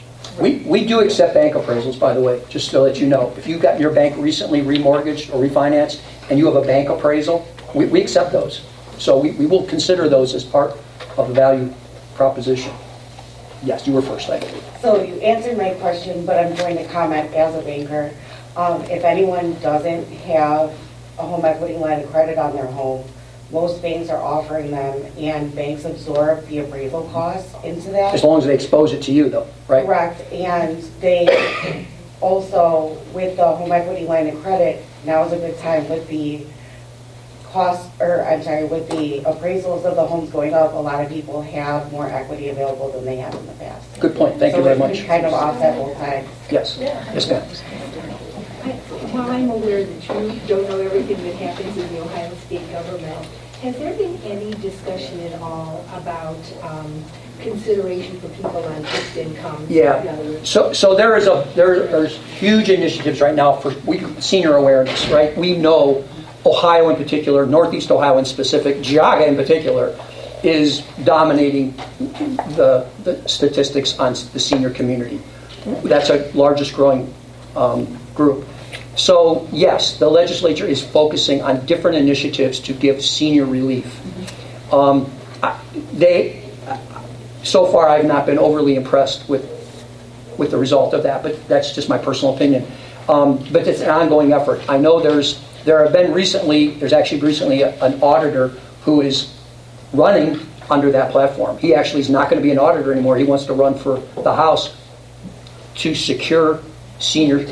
We do accept bank appraisals, by the way, just so that you know. If you've got your bank recently remortgaged or refinanced and you have a bank appraisal, we accept those. So we will consider those as part of the value proposition. Yes, you were first, I believe. So you answered my question, but I'm going to comment as a banker. If anyone doesn't have a home equity line of credit on their home, most banks are offering them, and banks absorb the appraisal costs into that. As long as they expose it to you, though, right? Correct, and they also, with the home equity line of credit, now is a good time with the with the appraisals of the homes going up, a lot of people have more equity available than they have in the past. Good point. Thank you very much. So it kind of offset both sides. Yes. Yes, ma'am. While I'm aware that you don't know everything that happens in the Ohio state government, has there been any discussion at all about consideration for people on fixed income? Yeah. So there's huge initiatives right now for senior awareness, right? We know Ohio in particular, Northeast Ohio in specific, Geauga in particular, is dominating the statistics on the senior community. That's our largest growing group. So yes, the legislature is focusing on different initiatives to give senior relief. So far I've not been overly impressed with the result of that, but that's just my personal opinion. But it's an ongoing effort. I know there's actually recently an auditor who is running under that platform. He actually is not going to be an auditor anymore. He wants to run for the House to secure senior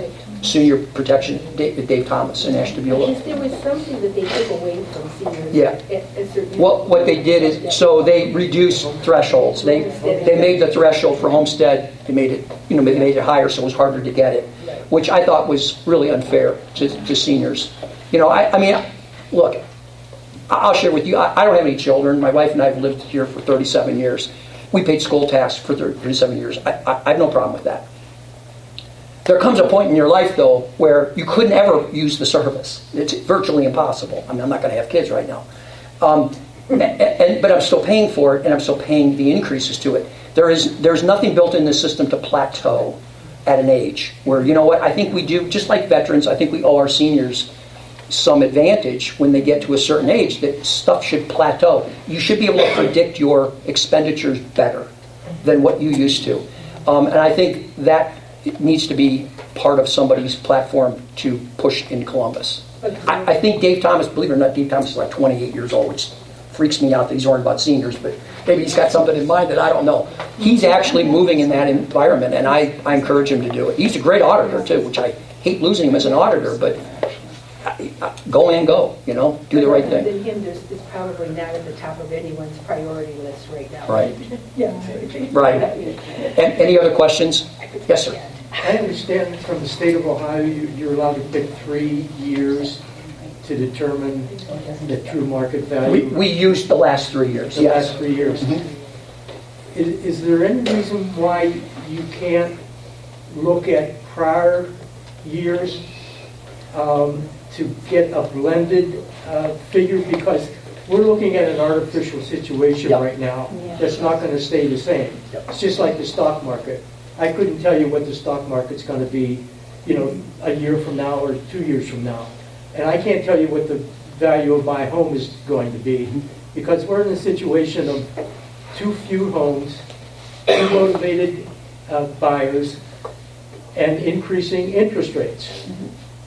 protection. Dave Thomas and Ashtabula. Because there was something that they took away from seniors. Yeah. At a certain Well, what they did is, so they reduced thresholds. They made the threshold for homestead. They made it higher, so it was harder to get it, which I thought was really unfair to seniors. I mean, look, I'll share with you. I don't have any children. My wife and I have lived here for 37 years. We paid school tax for 37 years. I have no problem with that. There comes a point in your life, though, where you couldn't ever use the service. It's virtually impossible. I mean, I'm not going to have kids right now. But I'm still paying for it, and I'm still paying the increases to it. There's nothing built in the system to plateau at an age where, you know what, I think we do, just like veterans, I think we owe our seniors some advantage when they get to a certain age that stuff should plateau. You should be able to predict your expenditures better than what you used to. And I think that needs to be part of somebody's platform to push in Columbus. I think Dave Thomas, believe it or not, Dave Thomas is like 28 years old, which freaks me out that he's worried about seniors, but maybe he's got something in mind that I don't know. He's actually moving in that environment, and I encourage him to do it. He's a great auditor, too, which I hate losing him as an auditor, but go and go, do the right thing. Than him, it's probably not at the top of anyone's priority list right now. Right. Yeah. Right. And any other questions? Yes, sir. I understand from the state of Ohio, you're allowed to pick 3 years to determine the true market value. We used the last 3 years. The last 3 years. Mm-hmm. Is there any reason why you can't look at prior years to get a blended figure? Because we're looking at an artificial situation right now that's not going to stay the same. It's just like the stock market. I couldn't tell you what the stock market's going to be, a year from now or 2 years from now. And I can't tell you what the value of my home is going to be because we're in a situation of too few homes, too motivated buyers, and increasing interest rates.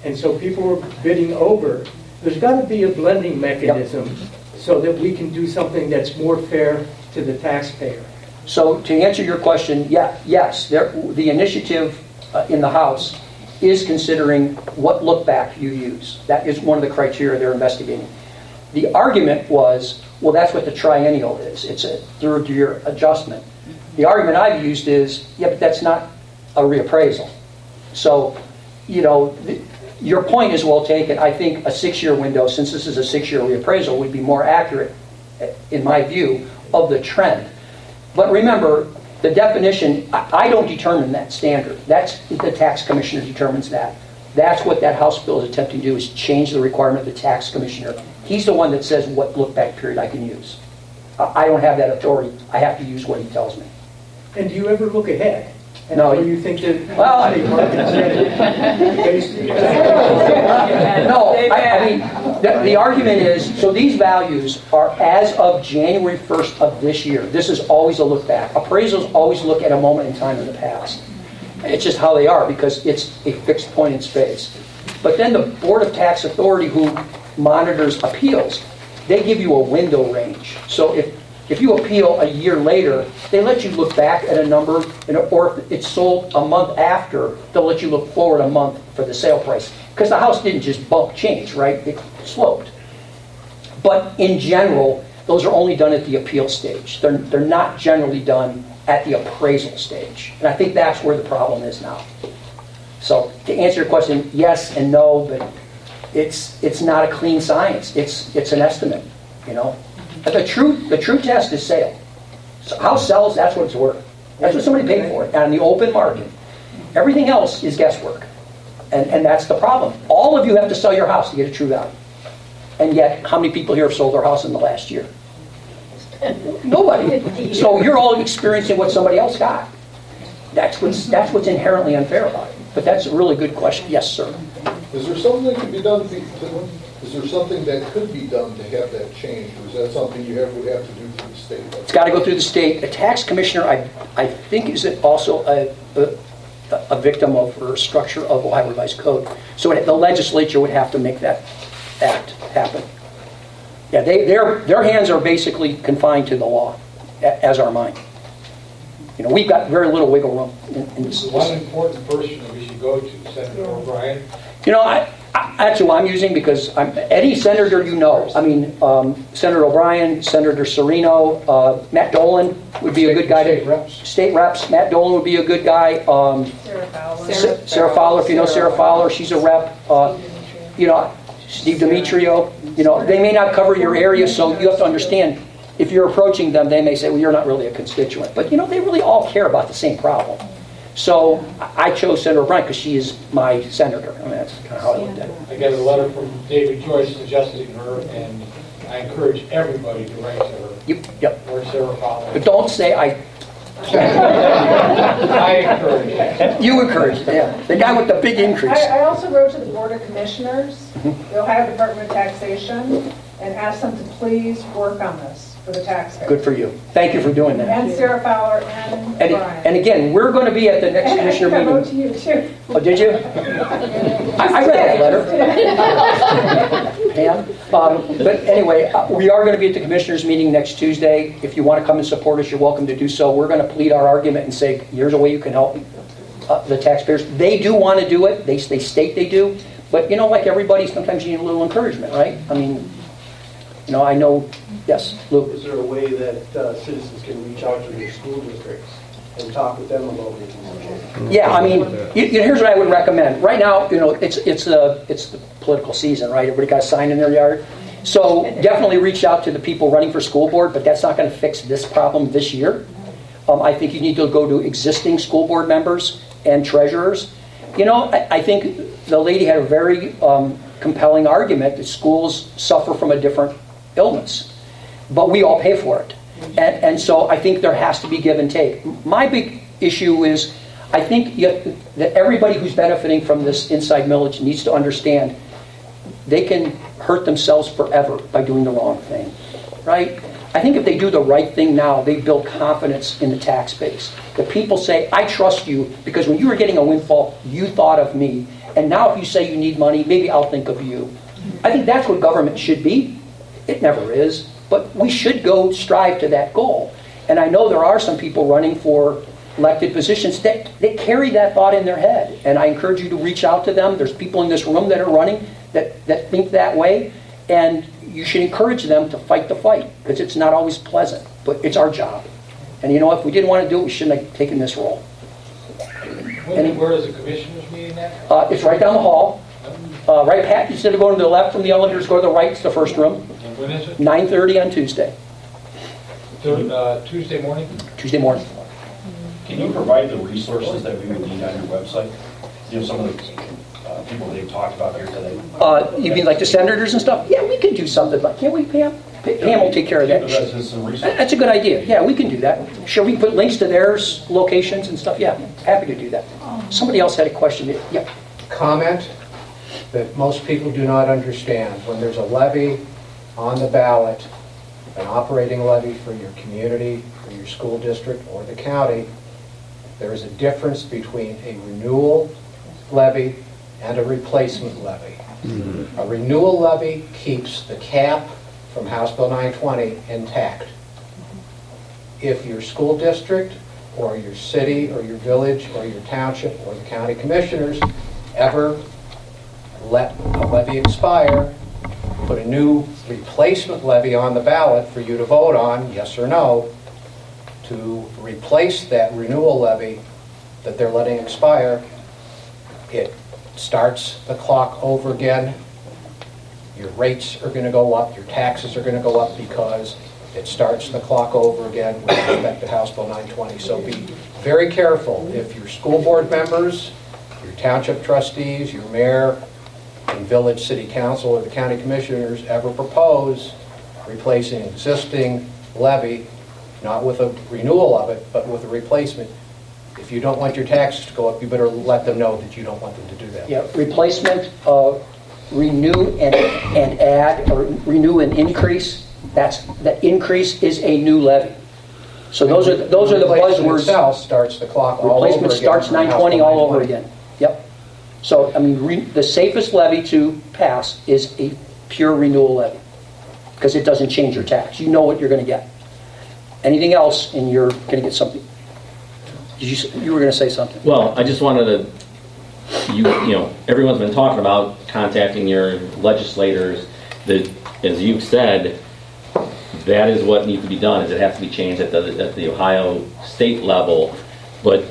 And so people are bidding over. There's got to be a blending mechanism so that we can do something that's more fair to the taxpayer. So to answer your question, yes, the initiative in the House is considering what look-back you use. That is one of the criteria they're investigating. The argument was, well, that's what the triennial is. It's a third-year adjustment. The argument I've used is, but that's not a reappraisal. So, your point is well taken. I think a 6-year window, since this is a 6-year reappraisal, would be more accurate, in my view, of the trend. But remember, the definition, I don't determine that standard. That's the tax commissioner determines that. That's what that House bill is attempting to do, is change the requirement of the tax commissioner. He's the one that says what look-back period I can use. I don't have that authority. I have to use what he tells me. And do you ever look ahead? And No. you think that Well, state market's No, I mean, the argument is, so these values are as of January 1st of this year. This is always a look back. Appraisals always look at a moment in time in the past. It's just how they are because it's a fixed point in space. But then the Board of Tax Authority, who monitors appeals, they give you a window range. So if you appeal a year later, they let you look back at a number, or if it's sold a month after, they'll let you look forward a month for the sale price. Because the house didn't just bump change, right? It sloped. But in general, those are only done at the appeal stage. They're not generally done at the appraisal stage. And I think that's where the problem is now. So to answer your question, yes and no, but it's not a clean science. It's an estimate, you know. But the true test is sale. So house sells, that's what it's worth. That's what somebody paid for it on the open market. Everything else is guesswork. And that's the problem. All of you have to sell your house to get a true value. And yet, how many people here have sold their house in the last year? Nobody. So you're all experiencing what somebody else got. That's what's inherently unfair about it. But that's a really good question. Yes, sir. Is there something that could be done? Is there something that could be done to have that change, or is that something you would have to do through the state? It's got to go through the state. A tax commissioner, I think, is also a victim of or structure of Ohio Revised Code. So the legislature would have to make that act happen. Yeah, their hands are basically confined to the law, as are mine. You know, we've got very little wiggle room in this. One important person that we should go to, Senator O'Brien. You know, that's who I'm using because any senator you know. I mean, Senator O'Brien, Senator Serino, Matt Dolan would be a good guy. State reps. Matt Dolan would be a good guy. Sarah Fowler, if you know Sarah Fowler, she's a rep. You know, Steve Demetrio. You know, they may not cover your area, so you have to understand. If you're approaching them, they may say, well, you're not really a constituent. But, you know, they really all care about the same problem. So I chose Senator O'Brien because she is my senator. I mean, that's kind of how I looked at it. I got a letter from David Joyce suggesting her, and I encourage everybody to write to her. Yep. Or Sarah Fowler. But don't say I... I encourage it. You encourage it, yeah. The guy with the big increase. I also wrote to the Board of Commissioners, the Ohio Department of Taxation, and asked them to please work on this for the taxpayers. Good for you. Thank you for doing that. And Sarah Fowler and Brian. And again, we're going to be at the next commissioner meeting. I wrote to you too. Oh, did you? I read that letter. Pam. But anyway, we are going to be at the commissioners meeting next Tuesday. If you want to come and support us, you're welcome to do so. We're going to plead our argument and say, here's a way you can help the taxpayers. They do want to do it. They state they do. But, you know, like everybody, sometimes you need a little encouragement, right? I mean, you know, I know, yes, Luke. Is there a way that citizens can reach out to their school districts and talk with them about making some change? Yeah, I mean, here's what I would recommend. Right now, you know, it's the political season, right? Everybody got a sign in their yard. So definitely reach out to the people running for school board, but that's not going to fix this problem this year. I think you need to go to existing school board members and treasurers. You know, I think the lady had a very compelling argument that schools suffer from a different illness, but we all pay for it. And so I think there has to be give and take. My big issue is I think that everybody who's benefiting from this inside millage needs to understand they can hurt themselves forever by doing the wrong thing, right? I think if they do the right thing now, they build confidence in the tax base. The people say, I trust you because when you were getting a windfall, you thought of me. And now if you say you need money, maybe I'll think of you. I think that's what government should be. It never is. But we should go strive to that goal. And I know there are some people running for elected positions that carry that thought in their head. And I encourage you to reach out to them. There's people in this room that are running that think that way. And you should encourage them to fight the fight. Because it's not always pleasant. But it's our job. And you know, if we didn't want to do it, we shouldn't have taken this role. Where is the commissioners meeting at? It's right down the hall. Right, Pat, instead of going to the left from the elevators, go to the right. It's the first room. And when is it? 9:30 on Tuesday. Tuesday morning? Tuesday morning. Can you provide the resources that we would need on your website? You know, some of the people they've talked about here today. You mean like the senators and stuff? Yeah, we could do something like, can't we, Pam? Pam will take care of that. That's a good idea. Yeah, we can do that. Sure, we can put links to their locations and stuff. Yeah, happy to do that. Somebody else had a question. Yeah. Comment that most people do not understand. When there's a levy on the ballot, an operating levy for your community, for your school district, or the county, there is a difference between a renewal levy and a replacement levy. A renewal levy keeps the cap from House Bill 920 intact. If your school district or your city or your village or your township or the county commissioners ever let a levy expire, put a new replacement levy on the ballot for you to vote on, yes or no, to replace that renewal levy that they're letting expire, it starts the clock over again. Your rates are going to go up, your taxes are going to go up because it starts the clock over again with respect to House Bill 920. So be very careful. If your school board members, your township trustees, your mayor, and village city council or the county commissioners ever propose replacing an existing levy, not with a renewal of it, but with a replacement, if you don't want your taxes to go up, you better let them know that you don't want them to do that. Yeah, replacement, renew and add, or renew and increase. That increase is a new levy. So those are the Replacement buzzwords. itself starts the clock all over again. Replacement starts for House 920 Bill all over 920. again. Yep. So I mean, the safest levy to pass is a pure renewal levy because it doesn't change your tax. You know what you're going to get. Anything else, and you're going to get something. You were going to say something. Well, I just wanted to, you know, everyone's been talking about contacting your legislators. That, as you've said, that is what needs to be done. Is it has to be changed at the Ohio state level. But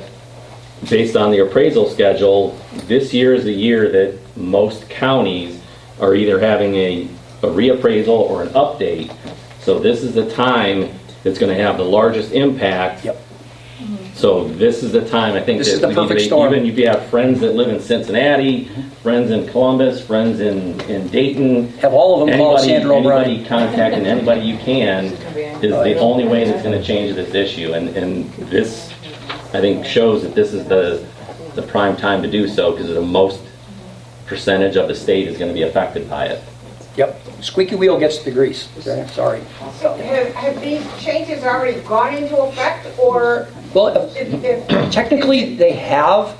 based on the appraisal schedule, this year is the year that most counties are either having a reappraisal or an update. So this is the time that's going to have the largest impact. Yep. So this is the time, I think, This is the perfect storm. even if you have friends that live in Cincinnati, friends in Columbus, friends in Dayton. Have all of them call Sandra O'Brien. Anybody contacting anybody you can is the only way that's going to change this issue. And this, I think, shows that this is the prime time to do so because the most percentage of the state is going to be affected by it. Yep. Squeaky wheel gets the grease. Okay? Sorry. So have these changes already gone into effect, or? Well, technically they have,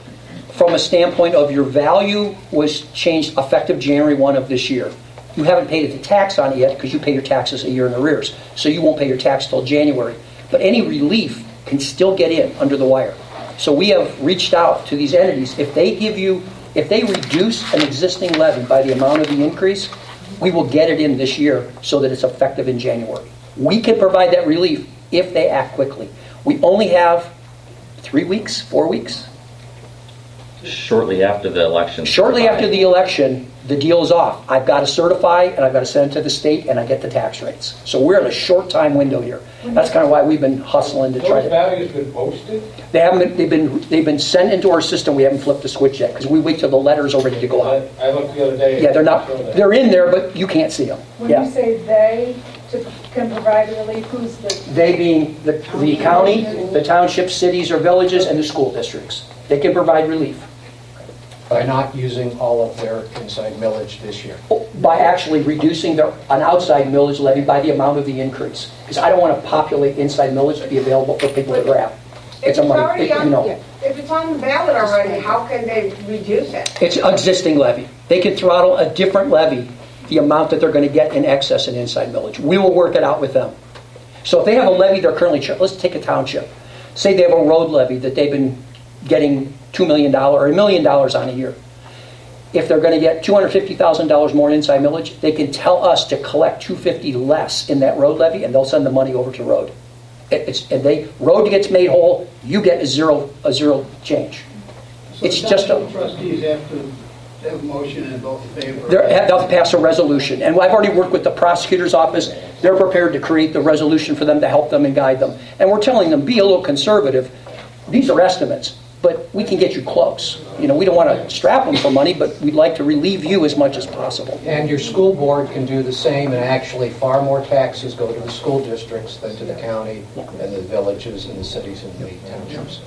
from a standpoint of your value was changed effective January 1 of this year. You haven't paid the tax on it yet because you pay your taxes a year in arrears. So you won't pay your tax till January. But any relief can still get in under the wire. So we have reached out to these entities. If they reduce an existing levy by the amount of the increase, we will get it in this year so that it's effective in January. We can provide that relief if they act quickly. We only have 3 weeks, 4 weeks. Shortly after the election. Shortly after the election, the deal is off. I've got to certify, and I've got to send it to the state, and I get the tax rates. So we're in a short time window here. That's kind of why we've been hustling to try Those to. values been posted? They haven't. They've been sent into our system. We haven't flipped the switch yet because we wait till the letters are ready to go out. I looked the other day. Yeah, they're not. They're in there, but you can't see them. When Yeah. you say they can provide relief, who's the? They being the county, the townships, cities, or villages, and the school districts. They can provide relief. By not using all of their inside millage this year. By actually reducing an outside millage levy by the amount of the increase. Because I don't want to populate inside millage to be available for people to grab. If It's a it's money, already you know. if it's on the ballot already, how can they reduce it? It's existing levy. They can throttle a different levy, the amount that they're going to get in excess and inside millage. We will work it out with them. So if they have a levy they're currently, let's take a township. Say they have a road levy that they've been getting $2 million or $1 million on a year. If they're going to get $250,000 more in inside millage, they can tell us to collect $250 less in that road levy, and they'll send the money over to road. Road gets made whole. You get a zero change. It's just the trustees have to have a motion and vote in favor. they'll pass a resolution, and I've already worked with the prosecutor's office. They're prepared to create the resolution for them to help them and guide them. And we're telling them, be a little conservative. These are estimates, but we can get you close. You know, we don't want to strap them for money, but we'd like to relieve you as much as possible. And your school board can do the same, and actually far more taxes go to the school districts than to the county and the villages and the cities and the townships.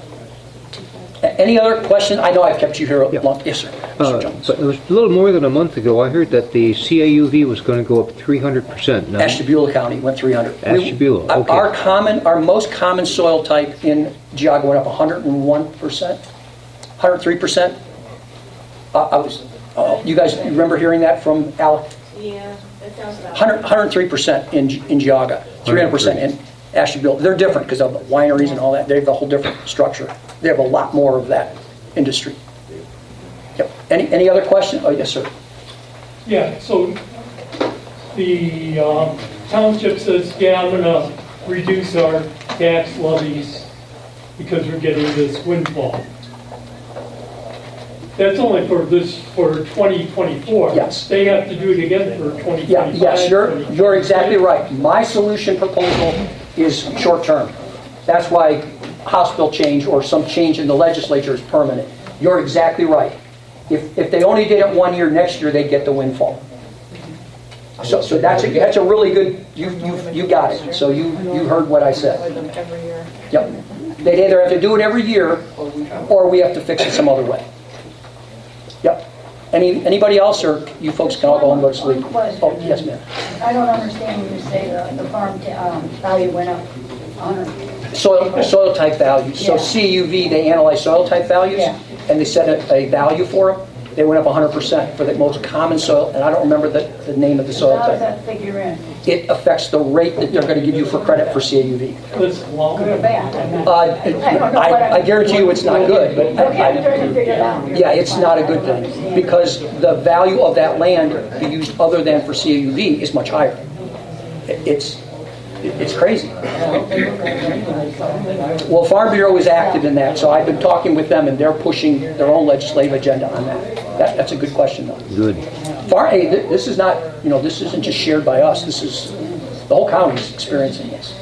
Any other question? I know I've kept you here a long. Yes, sir. Mr. Jones. But it was a little more than a month ago, I heard that the CAUV was going to go up 300%. Now, Ashtabula County went 300. Ashtabula, okay. Our most common soil type in Geauga went up 101%, 103%. You guys remember hearing that from Alec? Yeah, That sounds about. 103% in Geauga, 300% in Asheville. They're different because of the wineries and all that. They have a whole different structure. They have a lot more of that industry. Yep. Any other question? Oh, yes, sir. Yeah, so the township says, yeah, I'm gonna reduce our tax levies because we're getting this windfall. That's only for 2024. Yes. They have to do it again for 2025. Yeah, yes, you're exactly right. My solution proposal is short-term. That's why House bill change or some change in the legislature is permanent. You're exactly right. If they only did it 1 year, next year they'd get the windfall. So that's a really good, you got it. So you heard what I said. Every year. Yep. They'd either have to do it every year or we have to fix it some other way. Yep. Anybody else, or you folks can all go and go to sleep? Oh, yes, ma'am. I don't understand when you say the farm value went up 100. Soil type values. So Yeah. CUV, they analyze soil type values, Yeah. and they set a value for them. They went up 100% for the most common soil, and I don't remember the name of the soil How does type. that figure in? It affects the rate that they're going to give you for credit for CAUV. That's Good or bad? I guarantee you it's not good, but Okay, I'm trying to figure it out. yeah, it's not a good thing because the value of that land to be used other than for CAUV is much higher. It's crazy. Well, Farm Bureau is active in that, so I've been talking with them, and they're pushing their own legislative agenda on that. That's a good question, though. Good. Hey, this is not, this isn't just shared by us. This is, the whole county is experiencing this.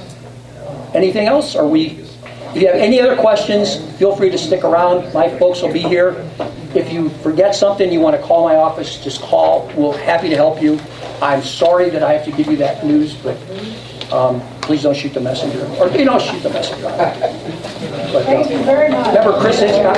Anything else? If you have any other questions, feel free to stick around. My folks will be here. If you forget something, you want to call my office, just call. We're happy to help you. I'm sorry that I have to give you that news, but please don't shoot the messenger. Or shoot the messenger. But, Thank you very much. remember Chris Hitchcock?